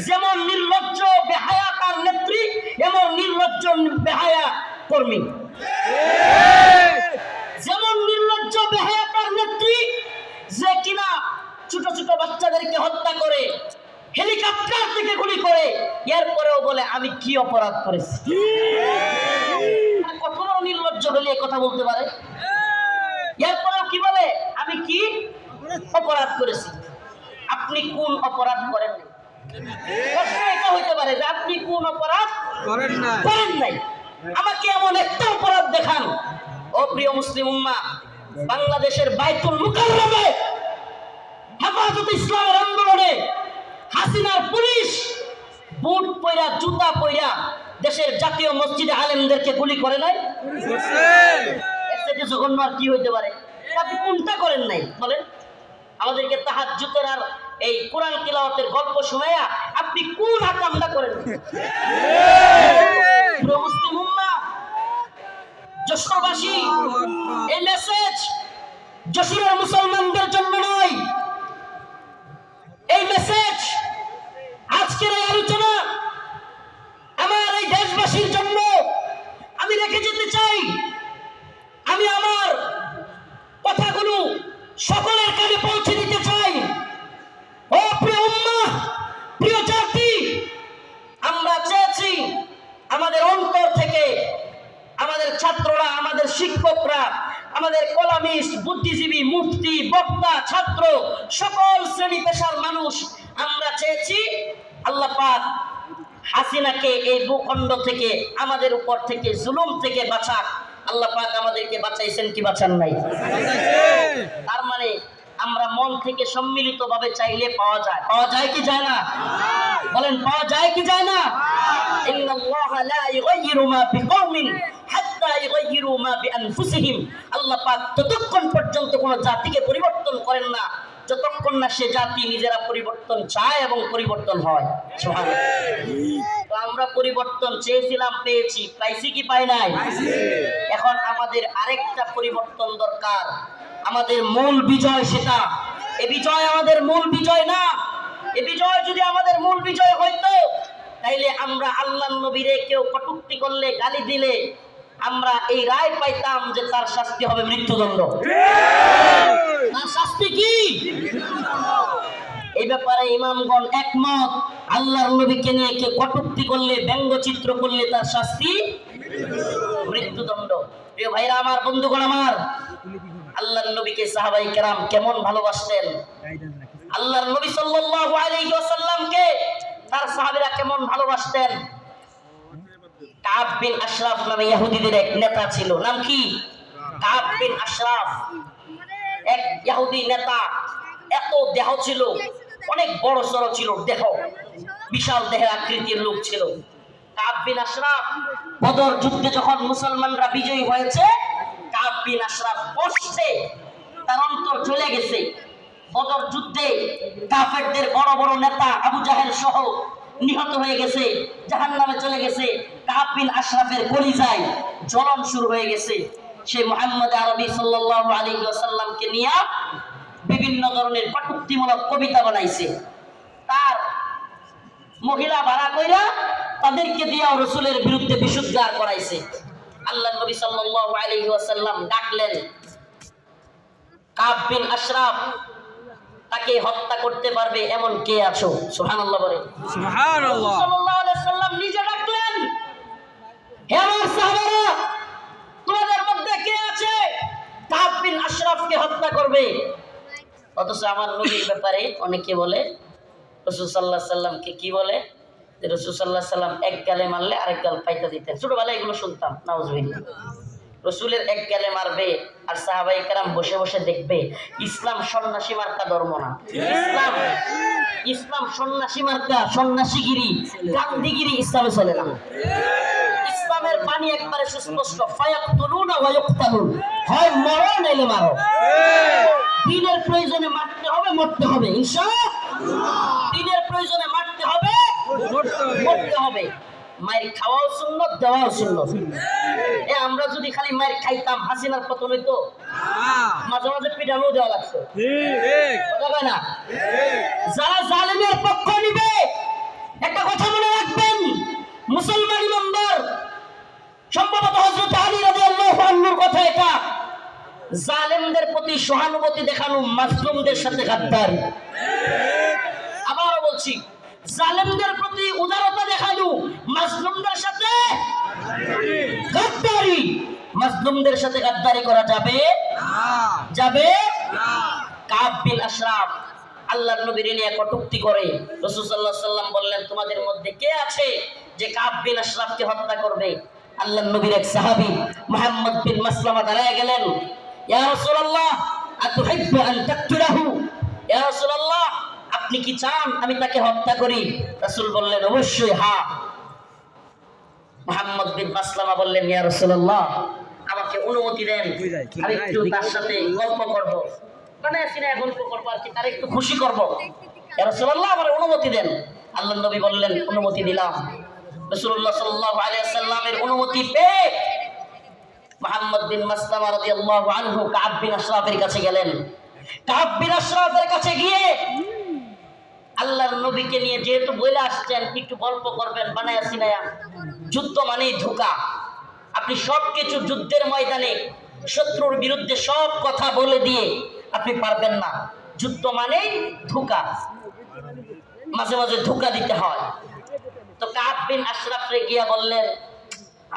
যেমন নির্লজ্জ বেহায়া তার নেত্রী, এমন নির্লজ্জ বেহায়া কর্মী। যেমন নির্লজ্জ বেহায়া তার নেত্রী, যে কিনা ছোট ছোট বাচ্চাদেরকে হত্যা করে, হেলিকপ্টার থেকে গুলি করে, এরপরেও বলে আমি কি অপরাধ করেছি। কত বড় নির্লজ্জ হলে এই কথা বলতে পারে? এরপরেও কি বলে আমি কি অপরাধ করেছি। আপনি কোন অপরাধ করেন? এটা হইতে পারে যে আপনি কোন অপরাধ করেন নাই, আমাকে এমন একটা অপরাধ দেখান। ও প্রিয় মুসলিম উম্মাহ, বাংলাদেশের বাইতুল মুকাররমে হেফাজত ইসলামের আন্দোলনে হাসিনার পুলিশ বুট পয়রা জুতা পয়রা দেশের জাতীয় মসজিদে আলেমদেরকে গুলি করে নাই? এতে জঘন্য আর কি হইতে পারে? আপনি কোনটা করেন নাই বলেন? আমাদেরকে তাহাজ্জুদের আর এই কোরআন তিলাওয়াতের গল্প শোনায়া আপনি কোন আকামটা করেন? প্রিয় মুসলিম উম্মাহ, যশোরবাসী, এই মেসেজ যশোরের মুসলমানদের জন্য নয়। এই মেসেজ, আজকের এই আলোচনা আমার এই দেশবাসীর জন্য আমি রেখে যেতে চাই। আমি আমার কথাগুলো সকলের কানে পৌঁছে দিতে চাই। ও প্রিয় উম্মাহ, প্রিয় জাতি, আমরা চেয়েছি আমাদের অন্তর থেকে, আমাদের ছাত্ররা, আমাদের শিক্ষকরা, আমাদের কলামিস্ট, বুদ্ধিজীবী, মুফতি, বক্তা, ছাত্র, সকল শ্রেণী পেশার মানুষ, আমরা চেয়েছি আল্লাহ পাক হাসিনাকে এই ভূখণ্ড থেকে, আমাদের উপর থেকে, জুলুম থেকে বাঁচাক। আল্লাহ পাক আমাদেরকে বাঁচাইছেন কি বাঁচান নাই? তার মানে আমরা মন থেকে সম্মিলিত ভাবে চাইলে পাওয়া যায়। পাওয়া যায় কি যায় না? বলেন পাওয়া যায় কি যায় না? ইন্নাল্লাহা লা ইউগাইয়িরু মা বিকওমিন হাত্তা ইউগাইয়িরু মা বিআনফুসিহিম। আল্লাহ পাক ততক্ষণ পর্যন্ত কোন জাতিকে পরিবর্তন করেন না যতক্ষণ না সে জাতি নিজেরা পরিবর্তন চায় এবং পরিবর্তন হয়। সুবহানাল্লাহ। তো আমরা পরিবর্তন চেয়েছিলাম, পেয়েছি। পাইছি কি পাই নাই? এখন আমাদের আরেকটা পরিবর্তন দরকার। আমাদের মূল বিজয় সেটা। এই বিজয় আমাদের মূল বিজয় না। এই বিজয় যদি আমাদের মূল বিজয় হইতো, তাইলে আমরা আল্লাহর নবীরে কেউ কটূক্তি করলে, গালি দিলে, আমরা এই রায় পাইতাম যে তার শাস্তি হবে মৃত্যুদণ্ড। তার শাস্তি কি? এই ব্যাপারে ইমামগণ একমত। আল্লাহর নবীকে নিয়ে কেউ কটূক্তি করলে, ব্যঙ্গচিত্র করলে তার শাস্তি মৃত্যুদণ্ড। প্রিয় ভাইরা আমার, বন্ধুগণ আমার, আল্লাহর নবীকে সাহাবায়ে কেরাম কেমন ভালোবাসতেন। আল্লাহর নবী সাল্লাল্লাহু আলাইহি ওয়াসাল্লামকে তার সাহাবীরা কেমন ভালোবাসতেন। কাব বিন আশরাফ নামে ইহুদিদের এক নেতা ছিল। নাম কি? কাব বিন আশরাফ, এক ইহুদি নেতা। এত দেহ ছিল, অনেক বড় সড় ছিল দেহ, বিশাল দেহের আকৃতির লোক ছিল কাব বিন আশরাফ। বদর যুদ্ধে যখন মুসলমানরা বিজয়ী হয়েছে, কাব বিন আশরাফ কষ্টে তার অন্তর চলে গেছে। বদর যুদ্ধে কাফেরদের বড় বড় নেতা আবু জাহেল সহ নিহত হয়ে গেছে, জাহান্নামে চলে গেছে। কাব বিন আশরাফের কলিজায় জ্বলন শুরু হয়ে গেছে। সে মুহাম্মদ আরবি সাল্লাল্লাহু আলাইহি ওয়াসাল্লামকে নিয়ে বিভিন্ন ধরনের কটূক্তিমূলক কবিতা বানাইছে। তার মহিলা ভাড়া কইরা তাদেরকে দিয়া রাসূলের বিরুদ্ধে বিশুদ্ধার করাইছে। আল্লাহ নবী সাল্লাল্লাহু আলাইহি ওয়াসাল্লাম ডাকলেন, কাব বিন আশরাফ, তাকে হত্যা করতে পারবে এমন কে আছো? সুবহানাল্লাহ বলে। সুবহানাল্লাহ। সাল্লাল্লাহু আলাইহি ওয়াসাল্লাম নিজে ডাকলেন, হে আমার সাহাবারা, তোমাদের মধ্যে হত্যা করবে। অথচ আমার নবীর ব্যাপারে অনেকে বলে, রাসূল সাল্লাল্লাহু আলাইহি সাল্লামকে কি বলে, যে রাসূল সাল্লাল্লাহু আলাইহি সাল্লাম এক গালে মারলে আরেক গাল পাইতা দিতেন। ছোটবেলায় এগুলো শুনতাম, নাউজুবিল্লাহ। রসুলের এক গালে মারবে আর সাহাবাই কেরাম বসে বসে দেখবে। ইসলাম সন্ন্যাসী মার্কা ধর্ম না। ইসলাম সন্ন্যাসী মার্কা, সন্ন্যাসীগিরি, গান্ধীগিরি ইসলামে চলে না। ইসলামের বাণী একবারে সুস্পষ্ট, ফায়াকতুলুনা ওয়া ইউকতালুন, হয় মরো নাইলে মারো। দিনের প্রয়োজনে মারতে হবে, মরতে হবে, ইনশাআল্লাহ। দিনের প্রয়োজনে মারতে হবে, মরতে হবে। মায়ের খাওয়াও সুন্নত, দেওয়াও সুন্নত। আমরা যদি খালি মায়ের খাইতাম, হাসিনার পতন হইতো, মাঝে মাঝে পিটানো দেওয়া লাগতো, কথা না? যারা জালেমের পক্ষ নিবে, একটা কথা মনে রাখবেন, মুসলমান ইমানদার, সম্ভবত হযরত আলী রাদিয়াল্লাহু আনহুর কথা এটা, জালেমদের প্রতি সহানুভূতি দেখানো মাজলুমদের সাথে গাদ্দারি। আবারও বলছি, জালেমদের প্রতি উদারতা দেখানো মাজলুমদের সাথে গাদ্দারি। মাজলুমদের সাথে গাদ্দারি করা যাবে যাবে কাব বিন আশরাফ আল্লাহর নবীর নিয়ে কটূক্তি করে। রাসূল সাল্লাল্লাহু আলাইহি সাল্লাম বললেন, তোমাদের মধ্যে কে আছে যে কাব বিন আশরাফকে হত্যা করবে? আল্লাহর নবীর এক সাহাবী মুহাম্মদ বিন মাসলামা দাঁড়ায় গেলেন, ইয়া রাসূলুল্লাহ আতুহিব্বু আন তাকতুলাহু, ইয়া রাসূলুল্লাহ আপনি কি চান আমি তাকে হত্যা করি? রাসূল বললেন, অবশ্যই হ্যাঁ। মুহাম্মদ বিন মাসলামা বললেন, ইয়া রাসূলুল্লাহ আমাকে অনুমতি দেন, আমি একটু তার সাথে গল্প করব, মানে সিনে গল্প করব আর কি, তার একটু খুশি করব। ইয়া রাসূলুল্লাহ আমার অনুমতি দেন। আল্লাহর নবী বললেন, অনুমতি দিলাম। রাসূলুল্লাহ সাল্লাল্লাহু আলাইহি ওয়াসাল্লামের অনুমতি পেয়ে মুহাম্মদ বিন মাসলামা রাদিয়াল্লাহু আনহু কাব বিন আশরাফের কাছে গেলেন। কাব বিন আশরাফের কাছে গিয়ে আল্লাহর নবীকে নিয়ে যেহেতু বলে আসছেন একটু গল্প করবেন, বানায়া সিনায়া, যুদ্ধ মানেই ধোঁকা। আপনি সবকিছু যুদ্ধের ময়দানে শত্রুর বিরুদ্ধে সব কথা বলে দিয়ে আপনি পারবেন না। যুদ্ধ মানেই ধোঁকা, মাঝে মাঝে ধোঁকা দিতে হয়। তো কাব বিন আশরাফে গিয়া বললেন,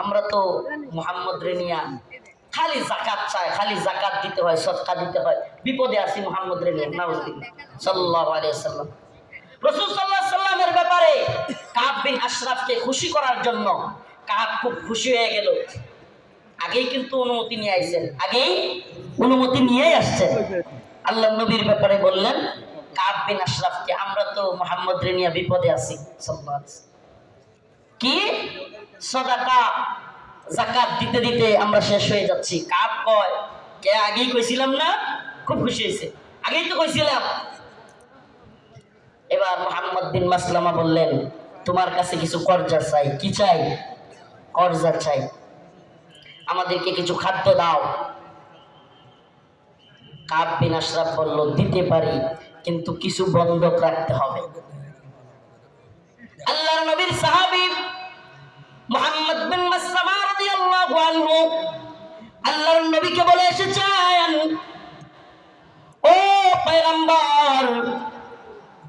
আমরা তো মুহাম্মদ রে নিয়া খালি যাকাত চাই, খালি যাকাত দিতে হয়, সদকা দিতে হয়, বিপদে আছি মুহাম্মদ রে নিয়ে, নাউজুবিল্লাহ সাল্লাল্লাহু আলাইহি ওয়াসাল্লাম। রাসূল সাল্লাল্লাহু আলাইহি ওয়াসাল্লামের ব্যাপারে কাব বিন আশরাফকে খুশি করার জন্য কাব খুব খুশি হয়ে গেল। আগেই কিন্তু অনুমতি নিয়ে আইছেন, আগেই অনুমতি নিয়েই আসছেন। আল্লাহর নবীর ব্যাপারে বললেন কাব বিন আশরাফকে, আমরা তো মুহাম্মদ রে নিয়ে বিপদে আছি, সাল্লাল্লাহু আলাইহি ওয়াসাল্লাম, কি সদাকা যাকাত দিতে দিতে আমরা শেষ হয়ে যাচ্ছি। কাব কয়, কে আগেই কইছিলাম না? খুব খুশি হয়েছে, আগেই তো কইছিলাম। এবার মুহাম্মদ বিন মাসলামা বললেন, তোমার কাছে কিছু কর্জা চাই। কি চাই? কর্জা চাই, আমাদেরকে কিছু খাদ্য দাও। কাব বিন আশরাফ বলল, দিতে পারি, কিন্তু কিছু বন্ধক রাখতে হবে। আল্লাহর নবীর সাহাবী মুহাম্মদ বিন মাসলামা রাদিয়াল্লাহু আনহু আল্লাহর নবীকে বলে এসেছেন, ও পয়গম্বর,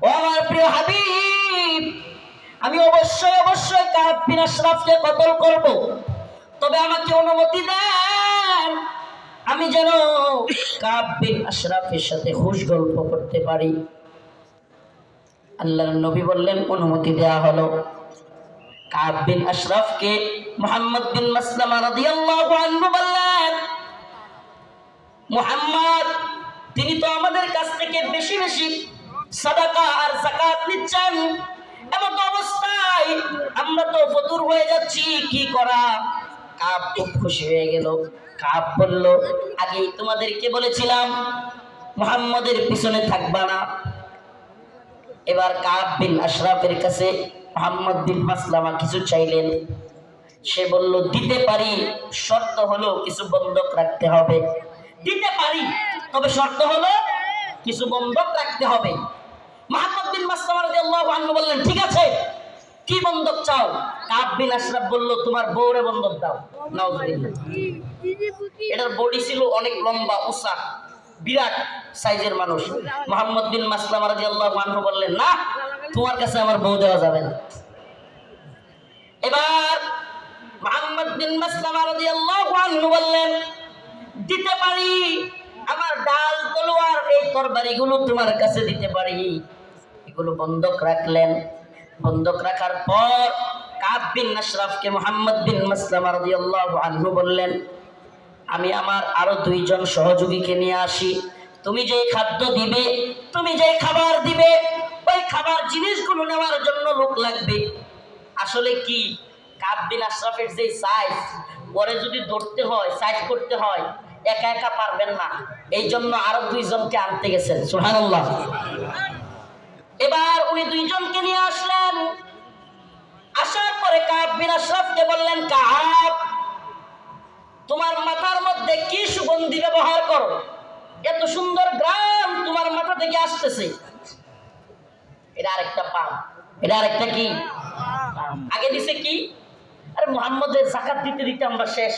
ও আমার প্রিয় হাবিব, আমি অবশ্যই অবশ্যই কাব বিন আশরাফকে কতল করব, তবে আমাকে অনুমতি দেন আমি যেন কাব বিন আশরাফের সাথে খুশ গল্প করতে পারি। আল্লাহর নবী বললেন, অনুমতি দেয়া হলো। কাব বিন আশরাফকে মুহাম্মদ বিন মাসলামা রাদিয়াল্লাহু আনহু বললেন, মুহাম্মদ তিনি তো আমাদের কাছ থেকে বেশি বেশি সাদাকা আর যাকাত নিচ্ছেন, এমন অবস্থায় আমরা তো ফতুর হয়ে যাচ্ছি, কি করা? কাব খুব খুশি হয়ে গেল। কাব বলল, আগেই তোমাদেরকে বলেছিলাম মুহাম্মদের পিছনে থাকবা না। এবার কাব বিন আশরাফের কাছে মুহাম্মদ বিন মাসলামা কিছু চাইলেন। সে বলল, দিতে পারি, শর্ত হলো কিছু বন্ধক রাখতে হবে। দিতে পারি, তবে শর্ত হলো কিছু বন্ধক রাখতে হবে। মুহাম্মদ বিন মাসলামা রাদিয়াল্লাহু আনহু বললেন, ঠিক আছে, কি বন্ধক চাও? কাব বিন আশরাফ বলল, তোমার বউরে বন্ধক দাও। নাউজুবিল্লাহ। এটার বডি ছিল অনেক লম্বা, উঁচা, বিরাট সাইজের মানুষ। মুহাম্মদ বিন মাসলামা রাদিয়াল্লাহু আনহু বললেন, না, তোমার কাছে আমার বউ দেওয়া যাবে না। এবার মুহাম্মদ বিন মাসলামা রাদিয়াল্লাহু আনহু বললেন, দিতে পারি, আমার ডাল তলোয়ার এই তরবারিগুলো তোমার কাছে দিতে পারি। এগুলো বন্ধক রাখলেন। বন্ধক রাখার পর কাব বিন আশরাফকে মুহাম্মদ বিন মাসলামা রাদিয়াল্লাহু আনহু বললেন, আমি আমার আরো 2 জন সহযোগীকে নিয়ে আসি। তুমি যে খাদ্য দিবে, তুমি যে খাবার দিবে, ওই খাবার জিনিসগুলো নেওয়ার জন্য লোক লাগবে। আসলে কি কাব বিন আশরাফের যে সাইজ, পরে যদি ধরতে হয়, সাইজ করতে হয়, একা একা পারবেন না। এই জন্য আরো 2 জনকে আনতে গেছেন। সুবহানাল্লাহ। এবার উনি 2 জনকে নিয়ে আসলেন। আসার পরে কাব বিন আশরাফকে বললেন, কাব, তোমার মাথার মধ্যে কি সুগন্ধি ব্যবহার করো? এত সুন্দর গ্রাম তোমার মাথা থেকে আসতেছে। এটা আরেকটা পাপ, এটা আরেকটা কি আগে দিছে কি, আরে মুহাম্মদের যাকাত দিতে দিতে আমরা শেষ।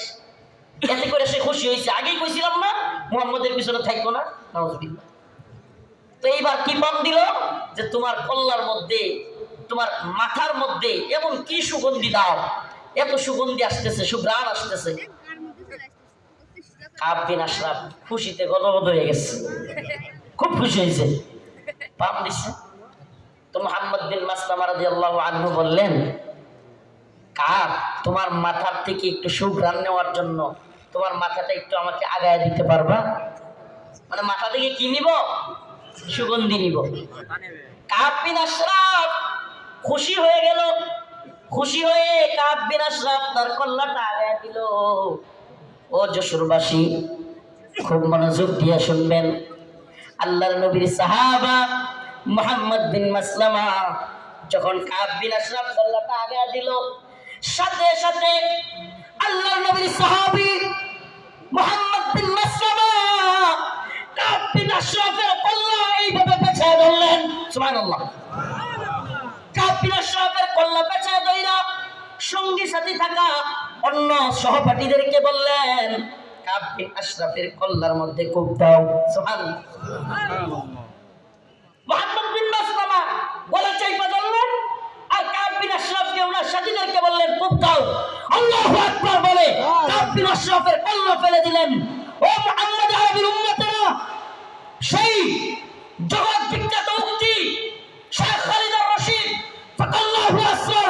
এতে করে সে খুশি হয়েছে। আগেই কইছিলাম না মুহাম্মদের পিছনে থাকবো না। নাউজুবিল্লাহ। তো এইবার কি পাপ দিল যে তোমার কল্লার মধ্যে, তোমার মাথার মধ্যে এমন কি সুগন্ধি দাও, এত সুগন্ধি আসতেছে, সুঘ্রাণ আসতেছে। কাব বিন আশরাফ খুশিতে গদগদ হয়ে গেছে, খুব খুশি হয়েছে, পাপ দিচ্ছে। তো মুহাম্মদ বিন মাসলামা রাদিয়াল্লাহু আনহু বললেন, কাব, তোমার মাথার থেকে একটু সুঘ্রাণ নেওয়ার জন্য তোমার মাথাটা একটু আমাকে আগায় দিতে পারবা? মানে মাথা থেকে কি নিব? সুগন্ধি নিব। কাব বিন আশরাফ খুশি হয়ে গেল। খুশি হয়ে কাব বিন আশরাফ তার কল্লাটা আগায় দিল। ও যশোরবাসী, খুব মনোযোগ দিয়ে শুনবেন। আল্লাহর নবীর সাহাবা মুহাম্মদ বিন মাসলামা যখন কাব বিন আশরাফ কল্লাটা আগায় দিল, সাথে সাথে আল্লাহর নবীর সাহাবী মুহাম্মদ বিন মাসলামা কাব বিন আশরাফের কল্লা এইভাবে পেঁচায় ধরলেন। সুবহানাল্লাহ। কাব বিন আশরাফের কল্লা পেঁচায় ধইরা সঙ্গী সাথী থাকা অন্য সহপাঠীদেরকে বললেন, কাব বিন আশরাফের কল্লার মধ্যে কূপ দাও। সুবহানাল্লাহ। মুহাম্মদ বিন মাসলামা গলা চাইপা ধরলেন, আর কাব বিন আশরাফকে ওনার সাথীদেরকে বললেন, কূপ দাও। আল্লাহু আকবার বলে কাব বিন আশরাফের কল্লা ফেলে দিলেন। ও মুহাম্মদ আরবির উম্মতেরা, সেই জগৎ বিখ্যাত উক্তি শেখ খালিদ রশিদ ফাকাল্লাহু আসর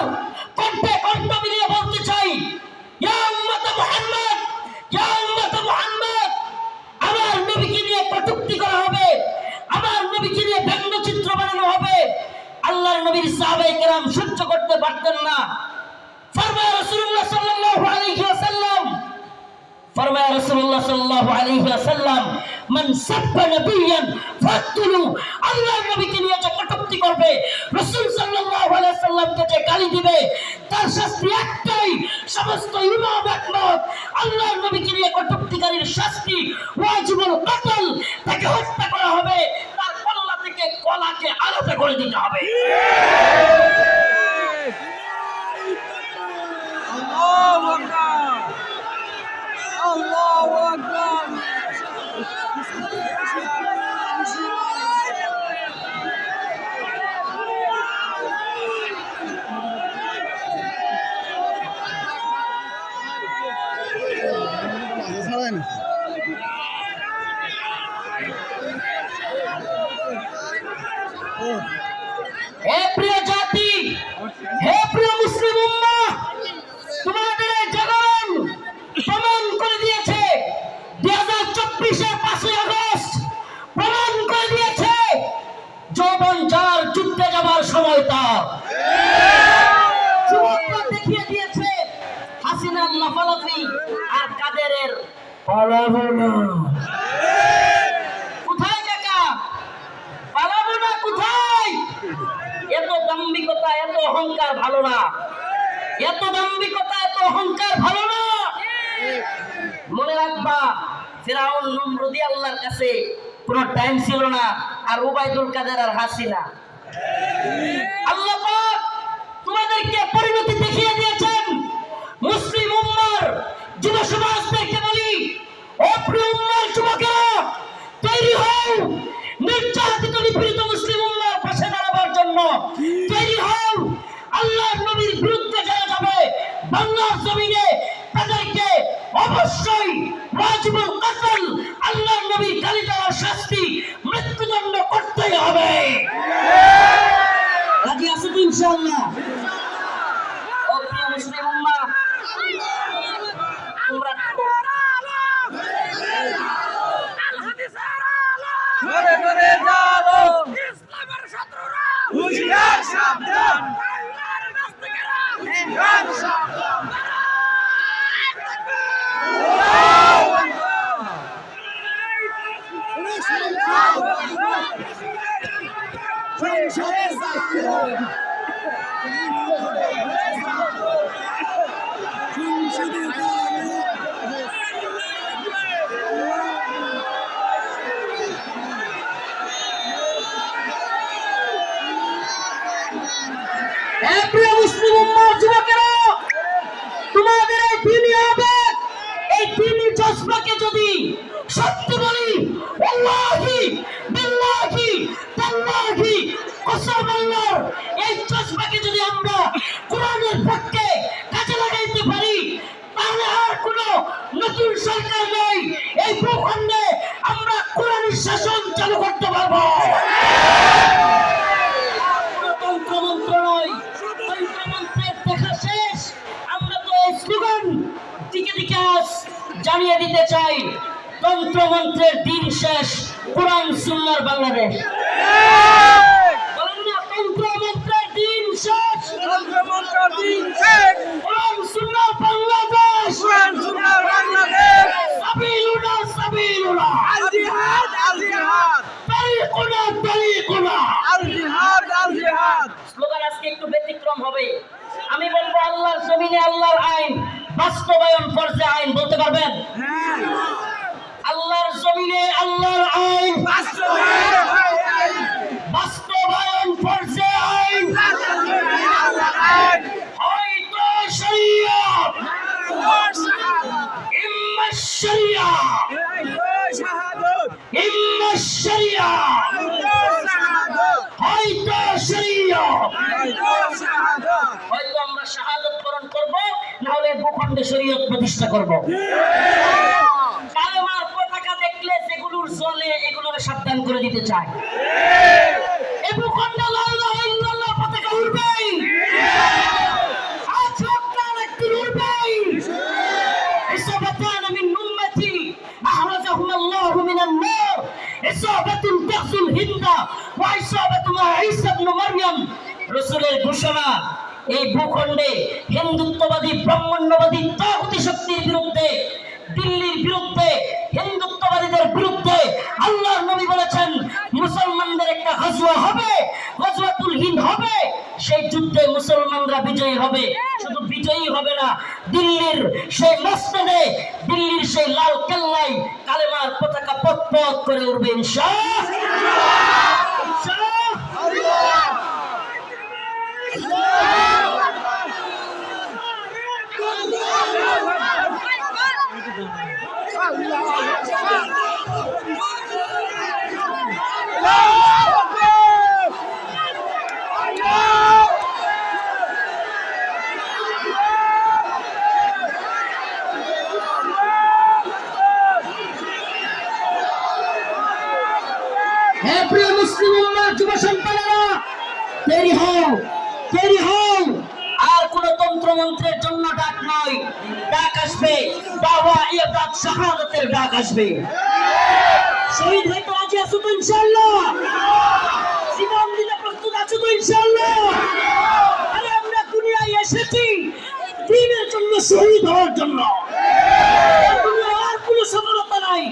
কণ্ঠে কণ্ঠ মিলিয়ে বলতে চাই, ইয়া উম্মত মুহাম্মদ, ইয়া উম্মত মুহাম্মদ, আমার নবীকে নিয়ে কটূক্তি করা হবে, আমার নবীকে নিয়ে ব্যঙ্গচিত্র বানানো হবে। আল্লাহর নবীর সাহাবায়ে কেরাম সহ্য করতে পারতেন না। ফরমায়া রাসূলুল্লাহ সাল্লাল্লাহু আলাইহি ওয়াসাল্লাম, ফরমায়া রাসূলুল্লাহ সাল্লাল্লাহু আলাইহি ওয়াসাল্লাম, মান সাব্বা নবিয়ান ফাকতুলু, আল্লাহর নবীকে নিয়ে যে কটূক্তি করবে, রাসূল সাল্লাল্লাহু আলাইহি ওয়াসাল্লামকে যে গালি দিবে, তার শাস্তি একটাই। সমস্ত ইমাম একমত, আল্লাহর নবীকে নিয়ে কটূক্তিকারীর শাস্তি ওয়াজিবুল কতল, তাকে হত্যা করা হবে, তার কল্লা থেকে কলাকে আলাদা করে দিতে হবে। Allahu Akbar! Allahu Akbar! হে প্রিয় জাতি, হে প্রিয় মুসলিম উম্মাহ, তোমাদের এই জাগরণ প্রমাণ করে দিয়েছে 2024-এর 5ই আগস্ট প্রমাণ করে দিয়েছে যৌবন যার যুদ্ধে যাবার সময় তার। যুবকরা দেখিয়ে দিয়েছে হাসিনার লাফালাফি আর কাদেরের পালাবো না। কোথায় কাকা? পালাবো না কোথায়? এত দাম্ভিকতা, এত অহংকার ভালো না। এত দাম্ভিকতা, এত অহংকার ভালো না। মনে রাখবা, ফিরাউন নমরুদি আল্লাহর কাছে কোনো টাইম ছিল না, আর উবাইদুল কাদের আর হাসিনা। আল্লাহ পাক তোমাদেরকে পরিণতি দেখিয়ে দিয়েছেন। মুসলিম উম্মার যুব সমাজদেরকে বলি, ও প্রিয় উম্মার যুবকেরা, তৈরি হও নির্যাতিত নিপীড়িত মুসলিম উম্মার পাশে দাঁড়াবার জন্য। তৈরি হও আল্লাহর নবীর বিরুদ্ধে যারা যাবে বাংলার জমিনে, তাদেরকে অবশ্যই ওয়াজিবুল কতল, আল্লাহর নবীর গালি দেওয়া জজবাকে যদি সত্যি বলি, ওয়াল্লাহি বিল্লাহি তাল্লাহি কসম আল্লাহর, এই জজবাকে যদি আমরা কোরআনের পক্ষে কাজে লাগাইতে পারি, তাহলে আর কোনো নতুন সরকার নেই, এই ভূখণ্ডে আমরা কোরআনের শাসন চালু করতে পারবো। তন্ত্রমন্ত্র নয়, তন্ত্রমন্ত্রের দেখা শেষ। আমরা তো এই স্লোগান দিকে দিকে আজ জানিয়ে দিতে চাই, তন্ত্রমন্ত্রের দিন শেষ, কোরআন সুন্নাহর বাংলাদেশ। বলেন না, তন্ত্রমন্ত্রের দিন শেষ, তন্ত্রমন্ত্রের দিন শেষ, কোরআন সুন্নাহর বাংলাদেশ। কোরআন সুন্নাহর বাংলাদেশ। সাবিলুনা সাবিলুনা, আল জিহাদ আল জিহাদ, তারিকুনা তারিকুনা। আল জিহাদ আল জিহাদ। স্লোগান আজকে একটু ব্যতিক্রম হবে। আমি বলবো আল্লাহর জমিনে আল্লাহর আইন বাস্তবায়ন ফরজে আইন, বলতে পারবেন? আল্লাহর জমিনে আল্লাহর আইন বাস্তবায়ন ফরজে আইন, হয়তো শরিয়ত ইম্মা শরিয়া ইম্মা শরিয়া, হয়তো শরিয়ত, হয়তো আমরা শাহাদাত বরণ করব, না হলে ভূখণ্ডে শরীয়ত প্রতিষ্ঠা করব। কালেমার পতাকা দেখলে যেগুলোর জ্বলে, এগুলোকে সাবধান করে দিতে চাই। এই ভূখণ্ডে লা ইলাহা ইল্লাল্লাহ পতাকা উড়বেই, আজ হোক কাল একদিন উড়বেই। ইসাবাতান মিন উম্মতি আহরাজাহুম আল্লাহু মিনান নার, ইসাবাতুন তাখজুল হিন্দা ওয়া ইসাবাতু মা ঈসা ইবনে মারইয়াম। রাসূলের ঘোষণা, এই ভূখণ্ডে হিন্দুত্ববাদী ব্রাহ্মণ্যবাদী তাগুতি শক্তির বিরুদ্ধে, দিল্লির বিরুদ্ধে, হিন্দুত্ববাদীদের বিরুদ্ধে আল্লাহর নবী বলেছেন, মুসলমানদের একটা গাজওয়া হবে, গাজওয়াতুল হিন্দ হবে। সেই যুদ্ধে মুসলমানরা বিজয়ী হবে। শুধু বিজয়ী হবে না, দিল্লির সেই মসজিদে, দিল্লির সেই লাল কেল্লায় কালেমার পতাকা পথ পথ করে উঠবে ইনশাআল্লাহ। হে প্রিয় মুসলিম উম্মার যুব সন্তানেরা, তৈরি হও, তৈরি হও। আর কোন তন্ত্রমন্ত্রের জন্য ডাক নয়, ডাক আসবে দাওয়া ইবাদত শাহাদাতের ডাক আসবে। শহীদ হইতে রাজি আছো তো ইনশাআল্লাহ? জীবন দিতে প্রস্তুত আছো তো ইনশাআল্লাহ? আরে আমরা দুনিয়ায় এসেছি দ্বীনের জন্য, শহীদ হওয়ার জন্য। দুনিয়ায় আর কোনো সফলতা নাই,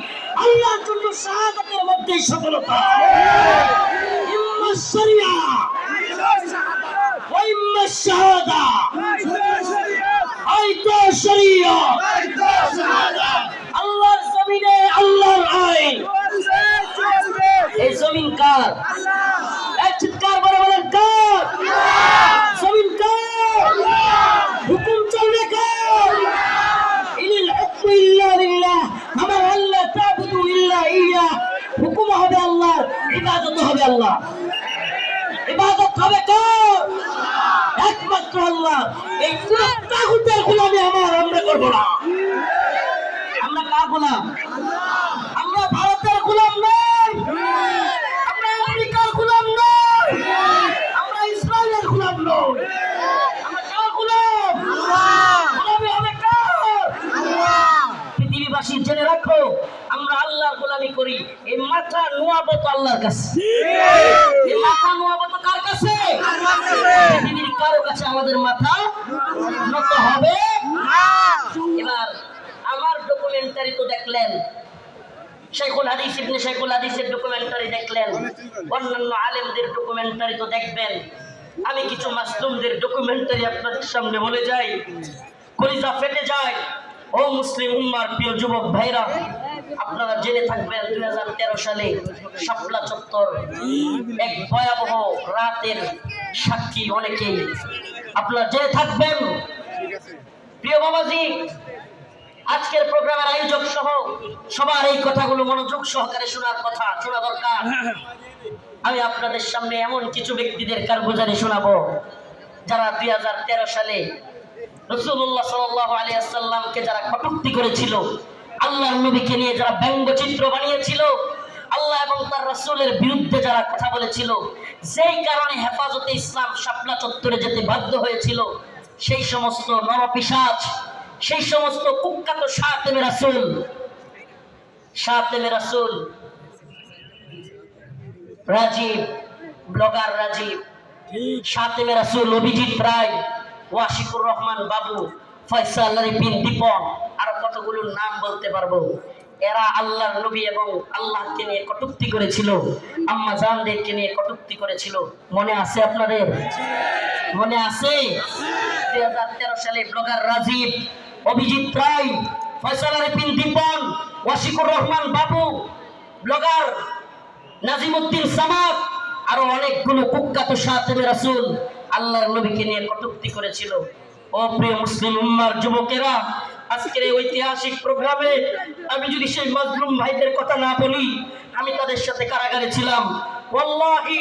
আল্লাহর জন্য শাহাদাতের মধ্যেই সফলতা। ইম্মা শরিয়া ওয়া ইম্মা শাহাদা, হয়তো শরিয়ত, আল্লাহর জমিনে আল্লাহর আইন। এই জমিন কার? এক চিৎকার করে বলেন কার? জমিন কার? হুকুম চলবে কার? ইনিল হুকমু ইল্লা লিল্লাহ, আমার আল্লাহ তা'বুদু ইল্লা ইয়া। হুকুম হবে আল্লাহর, ইবাদত হবে আল্লাহ। ইবাদত হবে কার? একমাত্র আল্লাহ। এই তাগুতের গোলামি আমরা করব না। আমরা কার গোলাম? আমরা ভারতের গোলাম নই, আমরা আমেরিকার গোলাম নই, আমরা ইসরায়েলের গোলাম নই। আমরা কার গোলাম? গোলামি হবে কার? পৃথিবীবাসী জেনে রাখো, আমরা আল্লাহর গোলামি করি। এই মাথা নোয়াবো তো আল্লাহর কাছে। এই মাথা নোয়াবো তো কার কাছে? পৃথিবীর কারো কাছে আমাদের মাথা নত হবে না। এবার আমার ডকুমেন্টারি তো দেখলেন, শাইখুল হাদিস ইবনে শাইখুল হাদিসের ডকুমেন্টারি দেখলেন, অন্যান্য আলেমদের ডকুমেন্টারি তো দেখবেন। আমি কিছু মাসলুমদের ডকুমেন্টারি আপনাদের সামনে বলে যাই, কলিজা ফেটে যায়। ও মুসলিম উম্মার প্রিয় যুবক ভাইরা, আপনারা জেনে থাকবেন 2013 সালে শাপলা চত্বর এক ভয়াবহ রাতের সাক্ষী অনেকেই আপনারা জেনে থাকবেন। প্রিয় বাবাজি, আজকের প্রোগ্রামের আয়োজক সহ সবার এই কথাগুলো মনোযোগ সহকারে শোনা দরকার। আমি আপনাদের সামনে এমন কিছু ব্যক্তিদের কারগুজারি শোনাবো যারা 2013 সালে রাসূলুল্লাহ সাল্লাল্লাহু আলাইহি ওয়াসাল্লামকে যারা কটূক্তি করেছিল, আল্লাহর নবীকে নিয়ে যারা ব্যঙ্গচিত্র বানিয়েছিল, আল্লাহ এবং তার রাসূলের বিরুদ্ধে যারা কথা বলেছিল, যেই কারণে হেফাজতে ইসলাম শাপলা চত্বরে যেতে বাধ্য হয়েছিল, সেই সমস্ত নরপিশাচ, সেই সমস্ত কুখ্যাত শাতেমে রাসূল রাজীব, ব্লগার রাজীব, শাতেমে রাসূল অভিজিৎ রায়, ওয়াশিকুর রহমান বাবু, ফয়সাল বিন দীপন, আর কতগুলো নাম বলতে পারবো। এরা আল্লাহর নবী এবং আল্লাহকে নিয়ে কটূক্তি করেছিল, আম্মা জানদেরকে নিয়ে কটূক্তি করেছিল। মনে আছে আপনাদের? মনে আছে? 2013 সালে ব্লগার রাজীব, অভিজিৎ রায়, ফয়সাল বিন দীপন, ওয়াশিকুর রহমান বাবু, ব্লগার নাজিমউদ্দিন সামাদ, আরো অনেকগুলো কুখ্যাত শাতেমে রাসূল আল্লাহর নবীকে নিয়ে কটূক্তি করেছিল। ও প্রিয় মুসলিম উম্মার যুবকেরা, আজকের এই ঐতিহাসিক প্রোগ্রামে আমি যদি সেই মাজলুম ভাইদের কথা না বলি, আমি তাদের সাথে কারাগারে ছিলাম। ওয়াল্লাহি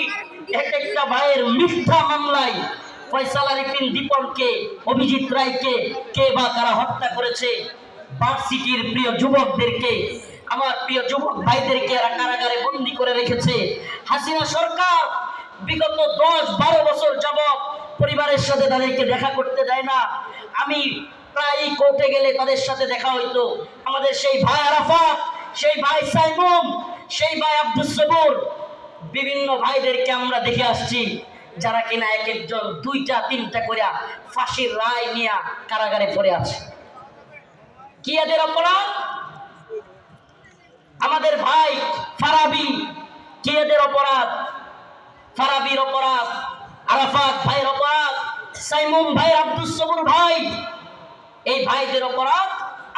এক একটা ভাইয়ের মিথ্যা মামলায় ফয়সাল বিন দীপনকে, অভিজিৎ রায়কে কে বা কারা হত্যা করেছে, ভার্সিটির প্রিয় যুবকদেরকে, আমার প্রিয় যুবক ভাইদেরকে এরা কারাগারে বন্দী করে রেখেছে। হাসিনা সরকার বিগত 10-12 বছর যাবত পরিবারের সাথে তাদেরকে দেখা করতে দেয় না। আমি প্রায় কোর্টে গেলে তাদের সাথে দেখা হইতো। আমাদের সেই ভাই আরাফাত, সেই ভাই সাইমুম, সেই ভাই আব্দুস সবুর, বিভিন্ন ভাইদেরকে আমরা দেখে আসছি যারা কিনা এক একজন 2টা-3টা করে ফাঁসির রায় নিয়ে কারাগারে পড়ে আছে। কি এদের অপরাধ? আমাদের ভাই ফারাবি, কি এদের অপরাধ? ফারাবির অপরাধ, আরাফাত ভাইয়ের অপরাধ, সাইমুম ভাই, আব্দুস সবুর ভাই, এই ভাইদের অপরাধ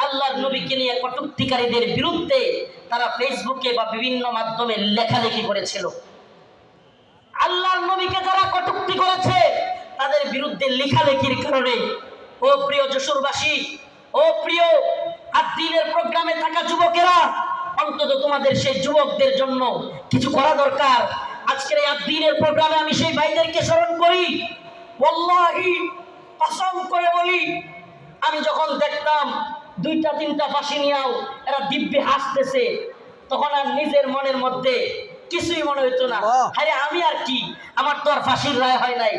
আল্লাহর নবীকে নিয়ে কটূক্তিকারীদের বিরুদ্ধে তারা ফেসবুকে বা বিভিন্ন মাধ্যমে লেখালেখি করেছিল। আল্লাহর নবীকে যারা কটূক্তি করেছে তাদের বিরুদ্ধে লেখালেখির কারণে, ও প্রিয় যশোরবাসী, ও প্রিয় আদ-দ্বীনের প্রোগ্রামে থাকা যুবকেরা, অন্তত তোমাদের সেই যুবকদের জন্য কিছু করা দরকার। আজকের এই আদ-দ্বীনের প্রোগ্রামে আমি সেই ভাইদেরকে স্মরণ করি। ওয়াল্লাহি কসম করে বলি, আমি যখন দেখতাম 2টা-3টা ফাঁসি নিয়েও এরা দিব্যি হাসতেছে, তখন আর নিজের মনের মধ্যে কিছুই মনে হইতো না। আরে আমি আর কি, আমার তো আর ফাঁসির রায় হয় নাই,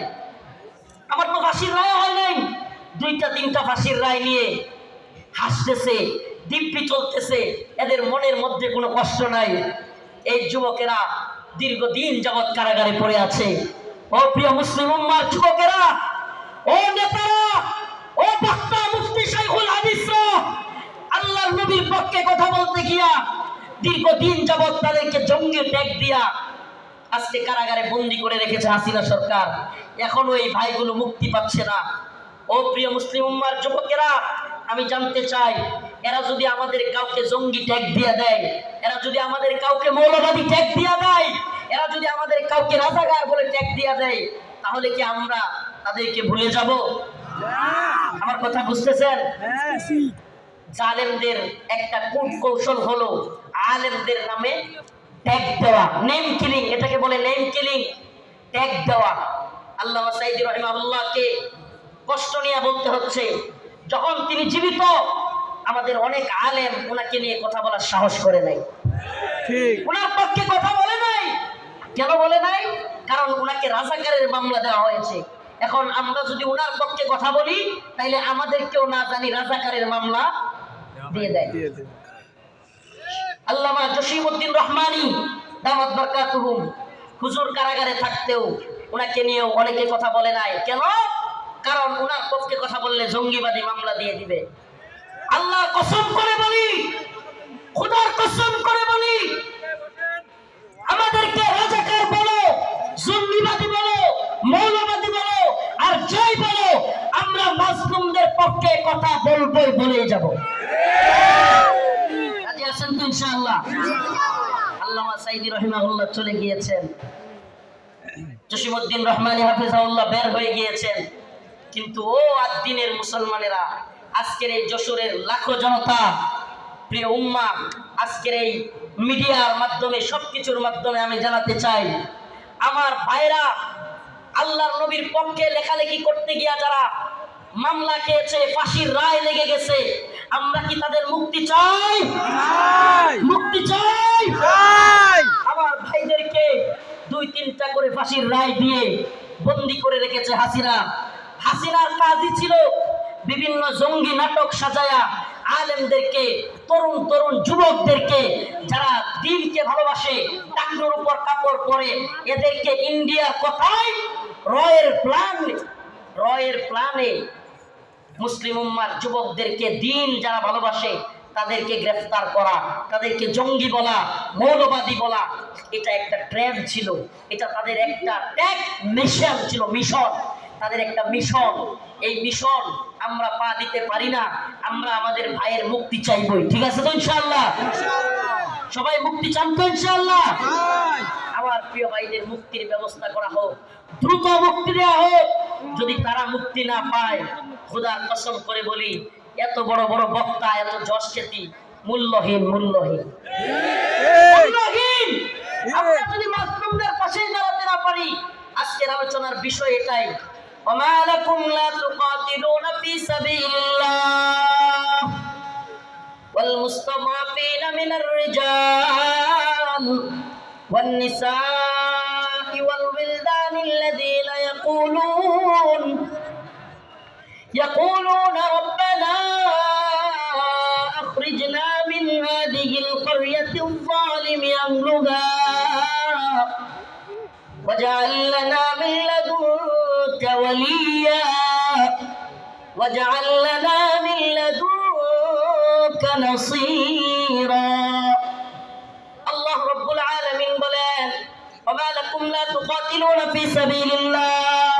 আমার তো ফাঁসির রায় হয় নাই। 2টা-3টা ফাঁসির রায় নিয়ে হাসতেছে, দিব্যি চলতেছে, এদের মনের মধ্যে কোনো কষ্ট নাই। এই যুবকেরা দীর্ঘদিন যাবৎ কারাগারে পড়ে আছে। ও প্রিয় মুসলিম উম্মার যুবকেরা, ও নেতারা, ও বক্তা মুফতি শাইখুল হাদিসরা, আল্লাহর নবীর পক্ষে কথা বলতে গিয়া দীর্ঘদিন যাবৎ তাদেরকে জঙ্গি ট্যাগ দিয়া আজকে কারাগারে বন্দী করে রেখেছে হাসিনা সরকার। এখনো এই ভাইগুলো মুক্তি পাচ্ছে না। ও প্রিয় মুসলিম উম্মার যুবকেরা, আমি জানতে চাই, এরা যদি আমাদের কাউকে জঙ্গি ট্যাগ দিয়ে দেয়, এরা যদি আমাদের কাউকে মৌলবাদী ট্যাগ দিয়ে দেয়, এরা যদি আমাদের কাউকে রাজাকার বলে ট্যাগ দিয়ে দেয়, তাহলে কি আমরা তাদেরকে ভুলে যাব? আমার কথা বুঝতেছেন? জালেমদের একটা কূট কৌশল হলো আলেমদের নামে ট্যাগ দেওয়া, নেম কিলিং, এটাকে বলে নেম কিলিং, ট্যাগ দেওয়া। আল্লামা সাঈদী রাহিমাহুল্লাহকে কষ্ট নিয়ে বলতে হচ্ছে, যখন তিনি জীবিত আমাদের অনেক আলেম ওনাকে নিয়ে কথা বলার সাহস করে নাই, ওনার পক্ষে কথা বলে নাই। কেন বলে নাই? কারণ ওনাকে রাজাকারের মামলা দেওয়া হয়েছে। এখন আমরা যদি ওনার পক্ষে কথা বলি, তাইলে আমাদেরকেও না জানি রাজাকারের মামলা দিয়ে দেয়। আল্লামা জসিমউদ্দিন রহমানী দামাত বারকাতুহুম, হুজুর কারাগারে থাকতেও ওনাকে নিয়েও অনেকে কথা বলে নাই। কেন? কারণ ওনার পক্ষে কথা বললে জঙ্গিবাদী মামলা দিয়ে দিবে। আল্লাহ কসম করে বলি, খোদার কসম করে বলি, আমাদেরকে রাজাকার বলো, জঙ্গিবাদী বলো, মৌলবাদী বলো, আর যাই বলো, আমরা মাজলুমদের পক্ষে কথা বলবোই, বলেই যাব। রাজি আছেন তো ইনশাআল্লাহ? আল্লামা সাঈদী রাহিমাহুল্লাহ চলে গিয়েছেন, জসিমউদ্দিন রহমানী হাফিজাহুল্লাহ বের হয়ে গিয়েছেন, কিন্তু ও আদ-দ্বীনের মুসলমানেরা, আজকের এই যশোরের লাখো জনতা, প্রিয় উম্মা, আজকের এই মিডিয়ার মাধ্যমে সবকিছুর মাধ্যমে আমি জানাতে চাই, আমার ভাইরা আল্লাহর নবীর পক্ষে লেখালেখি করতে গিয়া যারা মামলা খেয়েছে, ফাঁসির রায় লেগে গেছে, আমরা কি তাদের মুক্তি চাই? মুক্তি চাই। আমার ভাইদেরকে 2-3টা করে ফাঁসির রায় দিয়ে বন্দি করে রেখেছে হাসিনা। হাসিনার কাজই ছিল বিভিন্ন জঙ্গি নাটক সাজায়া আলেমদেরকে, তরুণ তরুণ যুবকদেরকে যারা দিনকে ভালোবাসে, টাকনোর উপর কাপড় পরে, এদেরকে ইন্ডিয়ার কথায় রয়ের প্ল্যানে মুসলিম উম্মার যুবকদেরকে, দিন যারা ভালোবাসে তাদেরকে গ্রেফতার করা, তাদেরকে জঙ্গি বলা, মৌলবাদী বলা, এটা একটা ট্রেন্ড ছিল, এটা তাদের একটা ট্যাগ মিশন ছিল, মিশন, তাদের একটা মিশন। এই মিশন আমরা পা দিতে পারি না। আমরা আমাদের ভাইয়ের মুক্তি চাইবই, ঠিক আছে তো ইনশাআল্লাহ? সবাই মুক্তি চান তো ইনশাআল্লাহ? আমার প্রিয় ভাইদের মুক্তির ব্যবস্থা করা হোক, দ্রুত মুক্তি দেওয়া হোক। যদি তারা মুক্তি না পায়, খোদার কসম করে বলি, এত বড় বড় বক্তা, এত যশ খ্যাতি মূল্যহীন, মূল্যহীন, মূল্যহীন। আমরা যদি মাসলুমদের পাশে দাঁড়াতে না পারি, আজকের আলোচনার বিষয় এটাই। ওমা লাকুম লা তুকাতিলুনা ফি সাবিলিল্লাহ ওয়াল মুস্তাদাফিনা মিনার রিজাল ওয়ান নিসাই ওয়াল বিলদানি আল্লাযীনা يقولون ربنا أخرجنا من هذه القرية الظالم أهلها واجعل لنا من لدنك وليا واجعل لنا من لدنك نصيرا الله رب العالمين বলেন وما لكم لا تقاتلون في سبيل الله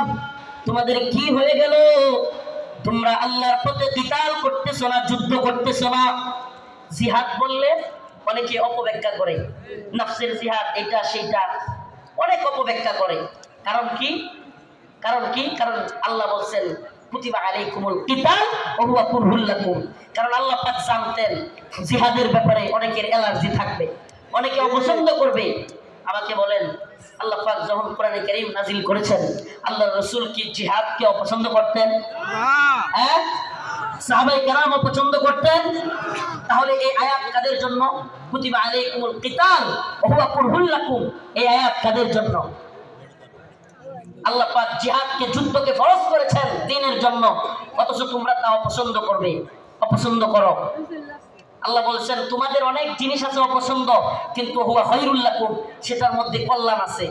তোমাদের কি হয়ে গেল? তোমরা আল্লাহর পথে কিতাল করতেছ না, যুদ্ধ করতেছ না। জিহাদ বললে অনেকে অপব্যাখ্যা করে, নফসের জিহাদ, এটা সেটা অনেক অপব্যাখ্যা করে। কারণ কি? কারণ আল্লাহ বলছেন কুতিবা আলাইকুমুল কিতাল ওয়া হুয়া কুরহুল লাকুম। কারণ আল্লাহ পাক জানতেন জিহাদের ব্যাপারে অনেকের অ্যালার্জি থাকবে, অনেকে অপছন্দ করবে। আমাকে বলেন, আল্লাহ পাক যখন কোরআনে কারীম নাযিল করেছেন, আল্লাহর রাসূল কি জিহাদকে অপছন্দ করতেন? হ্যাঁ, সাহাবায়ে কেরাম অপছন্দ করতেন। তাহলে এই আয়াত কাদের জন্য? কুতিবা আলাইকুমুল কিতাল ওয়া হুয়া কুরহুল লাকুম, এই আয়াত কাদের জন্য? আল্লাহ পাক জিহাদকে, যুদ্ধকে ফরজ করেছেন দ্বীনের জন্য, অথচ তোমরা তা অপছন্দ করবে, অপছন্দ করো। আল্লাহ বলছেন তোমাদের অনেক জিনিস আছে অপছন্দ, কিন্তু হুয়া খায়রুল লাকুম, সেটার মধ্যে কল্যাণ আছে।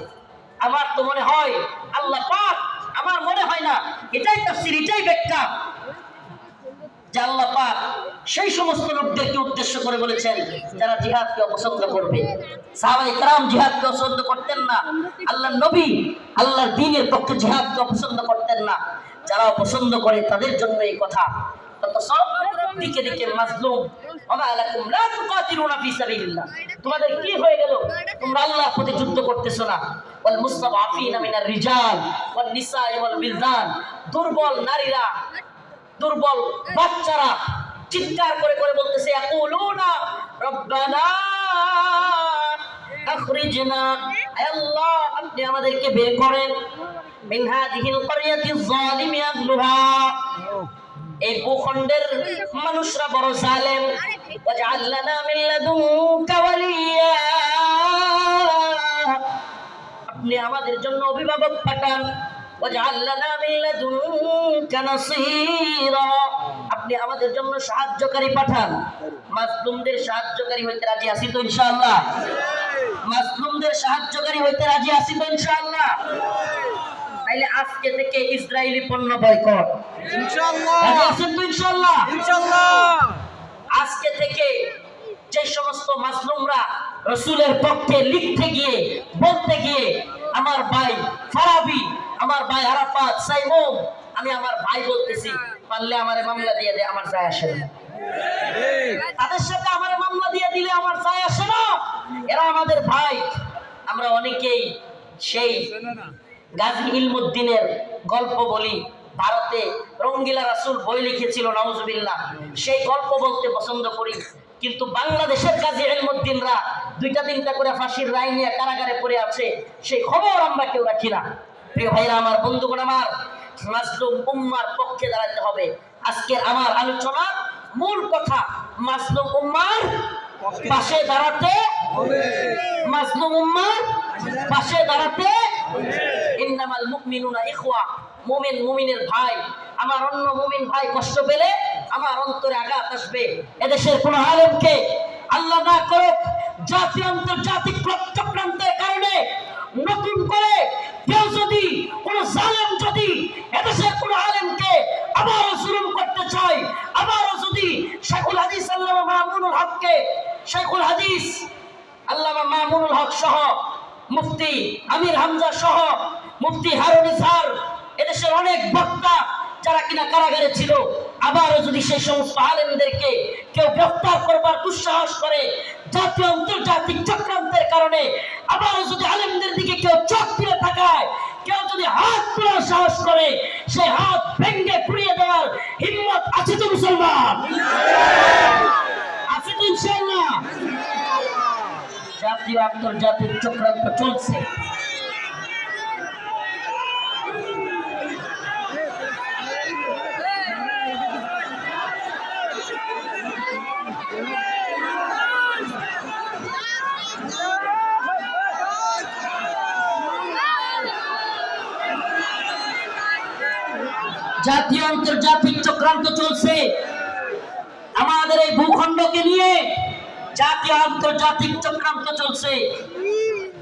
আমার তো মনে হয়, আল্লাহ পাক, আমার মনে হয় না, এটাই তাফসীর, এটাই ব্যাখ্যা, যে আল্লাহ পাক সেই সমস্ত লোকদেরকে উদ্দেশ্য করে বলেছেন যারা জিহাদকে অপছন্দ করবে। সাহাবায়ে কেরাম জিহাদকে পছন্দ করতেন না, আল্লাহর নবী আল্লাহর দ্বীনের পক্ষে জিহাদকে অপছন্দ করতেন না। যারা অপছন্দ করে তাদের জন্য এই কথা। অথচ দিকে দিকে মাজলুম, ওমা লাকুম লা তুকাতিলুনা ফি সাবিলিল্লাহ, তোমাদের কি হয়ে গেল? তোমরা আল্লাহর পথে যুদ্ধ করতেছ না। ওয়াল মুস্তাদাফিনা মিনার রিজাল ওয়ান নিসাই ওয়াল বিলদান, দুর্বল নারীরা, দুর্বল বাচ্চারা চিৎকার করে করে বলতেছে ইয়াকুলুনা রব্বানা আখরিজনা, আয় আল্লাহ আপনি আমাদেরকে বের করেন, মিন হাযিহিল ক্বরিয়াতিজ যালিমি আহলুহা, এই ভূখণ্ডের মানুষরা বড় জালেম, ওয়াজআল লানা মিন লাদুনকা ওয়ালিয়া, আপনি আমাদের জন্য অভিভাবক পাঠান, ওয়াজআল লানা মিন লাদুনকা নাসীরা, আপনি আমাদের জন্য সাহায্যকারী পাঠান। মাজলুমদের সাহায্যকারী হইতে রাজি আছি তো ইনশাআল্লাহ? মাজলুমদের সাহায্যকারী হইতে রাজি আছি তো ইনশাআল্লাহ? তাইলে আজকে থেকে ইসরায়েলি পণ্য বয়কট ইনশাআল্লাহ, রাজি আছেন তো ইনশাআল্লাহ? ইনশাআল্লাহ। আজকে থেকে যে সমস্ত মাজলুমরা রাসূলের পক্ষে লিখতে গিয়ে, বলতে গিয়ে, আমার ভাই ফারাবি, আমার ভাই আরাফাত, সাইমুম, আমি আমার ভাই বলতেছি, পারলে আমারে মামলা দিয়ে দে, আমার যায় আসে না। তাদের সাথে আমারে মামলা দিয়ে দিলে আমার যায় আসে না, এরা আমাদের ভাই। আমরা অনেকেই সেই গাজী ইলমুদ্দিনের গল্প বলি, ভারতে রঙ্গিলা রাসূল বই লিখেছিল, নাউজুবিল্লাহ, সেই গল্প বলতে পছন্দ করি। কিন্তু বাংলাদেশের কাজী ইলমুদ্দিনরা 2টা-3টা করে ফাঁসির রায় নিয়ে কারাগারে পড়ে আছে, সেই খবর আমরা কেউ রাখি না। প্রিয় ভাইরা আমার, বন্ধুগণ আমার, মাজলুম উম্মার পক্ষে দাঁড়াতে হবে। আজকের আমার আলোচনার মূল কথা, মাজলুম উম্মার পাশে দাঁড়াতে হবে, মাজলুম উম্মার পাশে দাঁড়াতে। ইন্নামাল মুমিনুনা ইখওয়া, মুমিন মুমিনের ভাই। আমার অন্য মুমিন ভাই কষ্ট পেলে আমার অন্তরে আঘাত আসবে। এদেশের কোন আলেমকে আল্লাহ না করুক জাতীয় আন্তর্জাতিক চক্রান্তের কারণে নতুন করে কেউ যদি কোন জালেম যদি এদেশের কোন আলেমকে আবারও জুলুম করতে চায়, আবারও যদি শেখুল হাদিস আল্লামা মামুনুল হককে, শেখুল হাদিস আল্লামা মামুনুল হক সহ মুফতি আমির হামজা সহ মুফতি হারুন ইজহার, এদেশের অনেক বক্তা যারা কিনা কারাগারে ছিল, আবারও যদি সেই সমস্ত আলেমদেরকে কেউ গ্রেফতার করবার দুঃসাহস করে জাতীয় আন্তর্জাতিক চক্রান্তের কারণে, আবারও যদি আলেমদের দিকে কেউ চোখ তুলে তাকায়, কেউ যদি হাত তোলার সাহস করে, সেই হাত ভেঙ্গে পুড়িয়ে দেওয়ার হিম্মত আছে তো মুসলমান? আছে তো ইনশাআল্লাহ? জাতীয় আন্তর্জাতিক চক্রান্ত চলছে। জাতীয় আন্তর্জাতিক চক্রান্ত চলছে আমাদের এই ভূখণ্ডকে নিয়ে, জাতীয় আন্তর্জাতিক চক্রান্ত চলছে।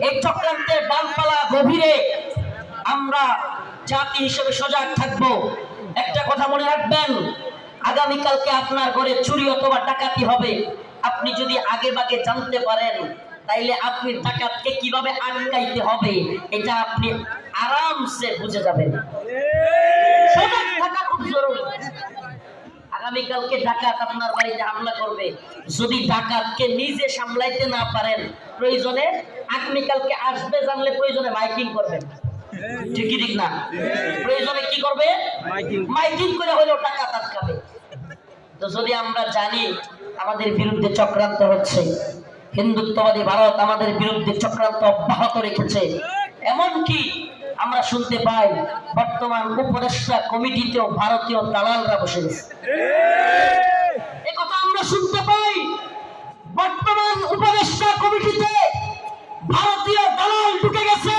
এই চক্রান্তের ডালপালা গভীরে আমরা জাতি হিসেবে সজাগ থাকব। একটা কথা মনে রাখবেন, আগামীকালকে আপনার ঘরে চুরি অথবা ডাকাতি হবে, আপনি যদি আগে ভাগে জানতে পারেন, তাইলে আপনি ডাকাতকে কিভাবে আটকাইতে হবে এটা আপনি আরামসে বুঝে যাবেন। সজাগ থাকা খুব জরুরি। আগামীকালকে ডাকাত আপনার বাড়িতে হামলা করবে, যদি ডাকাতকে নিজে সামলাইতে না পারেন, প্রয়োজনে আগামীকালকে আসবে জানলে প্রয়োজনে মাইকিং করবেন, ঠিক ঠিক না? প্রয়োজনে কি করবে? মাইকিং করে হলেও ডাকাত আটকাবে। তো যদি আমরা জানি আমাদের বিরুদ্ধে চক্রান্ত হচ্ছে, হিন্দুত্ববাদী ভারত আমাদের বিরুদ্ধে চক্রান্ত অব্যাহত রেখেছে, এমনকি আমরা শুনতে পাই বর্তমান উপদেষ্টা কমিটিতেও ভারতীয় দালালরা বসে গেছে। একথা আমরা শুনতে পাই, বর্তমান উপদেষ্টা কমিটিতে ভারতীয় দালাল ঢুকে গেছে।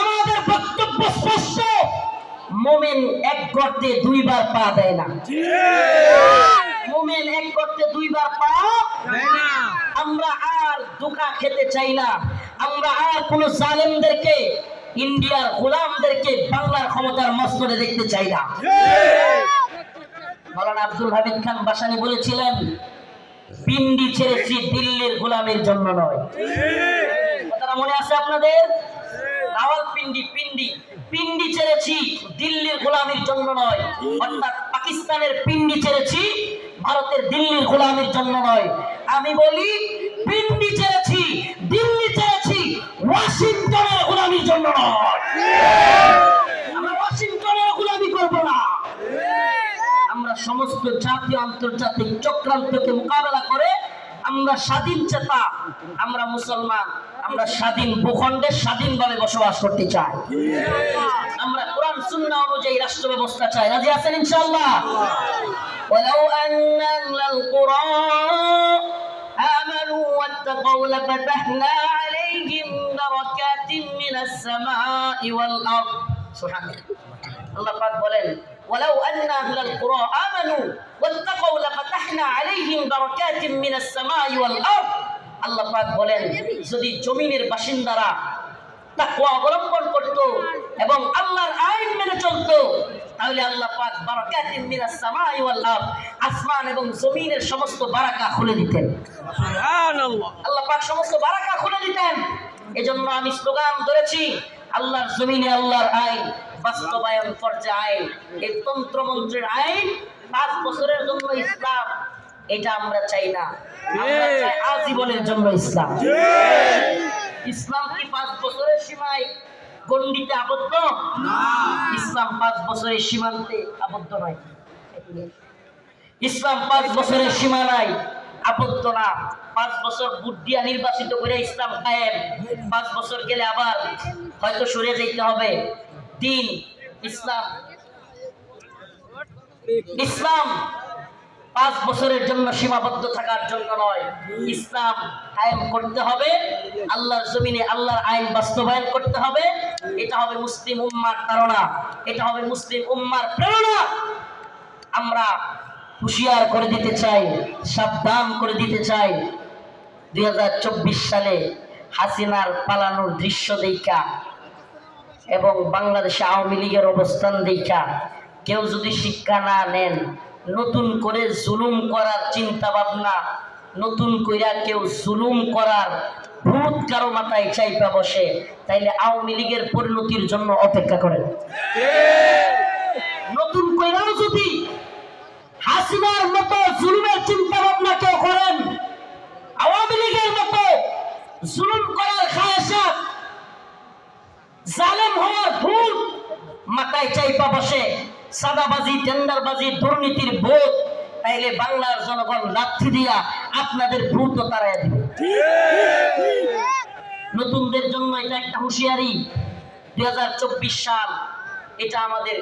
আমাদের বক্তব্য স্পষ্ট, মুমিন এক গর্তে দুইবার পা দেয় না। মুমিন এক গর্তে দুইবার পা দেয় না। আমরা আর ধোঁকা খেতে চাই না, আমরা আর কোন জালেমদেরকে, ইন্ডিয়ার গোলামদেরকে বাংলার ক্ষমতার মস্তরে দেখতে চাই না। মাওলানা আব্দুল হামিদ খান বাসানী বলেছিলেন, পিন্ডি ছেড়েছি দিল্লির গোলামের জন্য নয়। কথাটা মনে আছে আপনাদের? রাওয়ালপিন্ডি পিন্ডি ছেড়েছি দিল্লির গোলামের জন্য নয়, অর্থাৎ পাকিস্তানের পিন্ডি ছেড়েছি ভারতের দিল্লির গোলামের জন্য নয়। আমি বলি পিন্ডি ছেড়েছি, দিল্লি ছেড়েছি ওয়াশিংটনের গোলামির জন্য নয়। আমরা ওয়াশিংটনের গোলামি করব না। আমরা সমস্ত জাতীয় আন্তর্জাতিক চক্রান্তকে মোকাবেলা করে আমরা স্বাধীন চেতা, আমরা মুসলমান, আমরা স্বাধীন ভূখণ্ডে স্বাধীনভাবে বসবাস করতে চাই। আমরা কোরআন সুন্নাহ অনুযায়ী রাষ্ট্র ব্যবস্থা চাই। রাজি আছেন ইনশাআল্লাহ? ওয়ালাউ আন্না আহলাল কুরা আমানু ওয়াত্তাকাউ লাফাতাহনা আলাইহিম বারাকাতিন মিনাস সামাই ওয়াল আরদ। সুবহানাল্লাহ। আল্লাহ পাক বলেন, ওয়ালাউ আন্না আহলাল কুরা আমানু ওয়াত্তাকাউ লাফাতাহনা আলাইহিম বারাকাতিন মিনাস সামাই ওয়াল আরদ। আল্লাহ পাক বলেন, যদি জমিনের বাসিন্দারা তাকওয়া অবলম্বন করত এবং আল্লাহর আইন মেনে চলত, তাহলে আল্লাহ পাক বারাকাতিন মিনাস সামাই ওয়াল আরদ, আসমান এবং জমিনের সমস্ত বারাকা খুলে দিতেন। সুবহানাল্লাহ। আল্লাহ পাক সমস্ত বারাকা খুলে দিতেন। এজন্য আমি স্লোগান ধরেছি, আল্লাহর জমিনে আল্লাহর আইন বাস্তবায়ন ফরজে আইন। এই তন্ত্র মন্ত্রের আইন 5 বছরের জন্য ইসলাম, এটা আমরা চাই না। আমরা চাই আজীবনের জন্য ইসলাম। ইসলাম কি 5 বছরের সীমায় গণ্ডিতে আবদ্ধ না। ইসলাম 5 বছরের সীমান্তে আবদ্ধ নয়। ইসলাম 5 বছরের সীমানায় আবদ্ধ না। 5 বছর ভোট দিয়া নির্বাচিত করে ইসলাম কায়েম। 5 বছর গেলে আবার হয়তো সরে যেতে হবে। দিন ইসলাম 5 বছরের জন্য সীমাবদ্ধ থাকার জন্য নয়। ইসলাম কায়েম করতে হবে, আল্লাহর জমিনে আল্লাহর আইন বাস্তবায়ন করতে হবে। এটা হবে মুসলিম উম্মার ধারণা, এটা হবে মুসলিম উম্মার প্রেরণা। আমরা হুঁশিয়ার করে দিতে চাই, সাবধান করে দিতে চাই, 2024 সালে হাসিনার পালানোর দৃশ্য দেখা এবং বাংলাদেশে আওয়ামী লীগের অবস্থান দেখা কেউ যদি শিক্ষা না নেন, নতুন করে জুলুম করার চিন্তা ভাবনা, নতুন কইরা কেউ জুলুম করার ভূত কারো মাথায় চাইপা বসে, তাইলে আওয়ামী লীগের পরিণতির জন্য অপেক্ষা করেন। নতুন কইরাও যদি হাসিনার মতো জুলুমের চিন্তা ভাবনা কেউ করেন, আওয়ামী লীগের মতো জুলুম করার খায়েশাত, জালেম হওয়ার ভূত মাথায় চাইপা বসে, সাদাবাজি, টেন্ডারবাজি, দুর্নীতির ভূত, তাইলে বাংলার জনগণ লাথি দিয়া আপনাদের ভূত তাড়াইয়া দিবে। নতুনদের জন্য এটা একটা হুঁশিয়ারি। 2024 সাল এটা আমাদের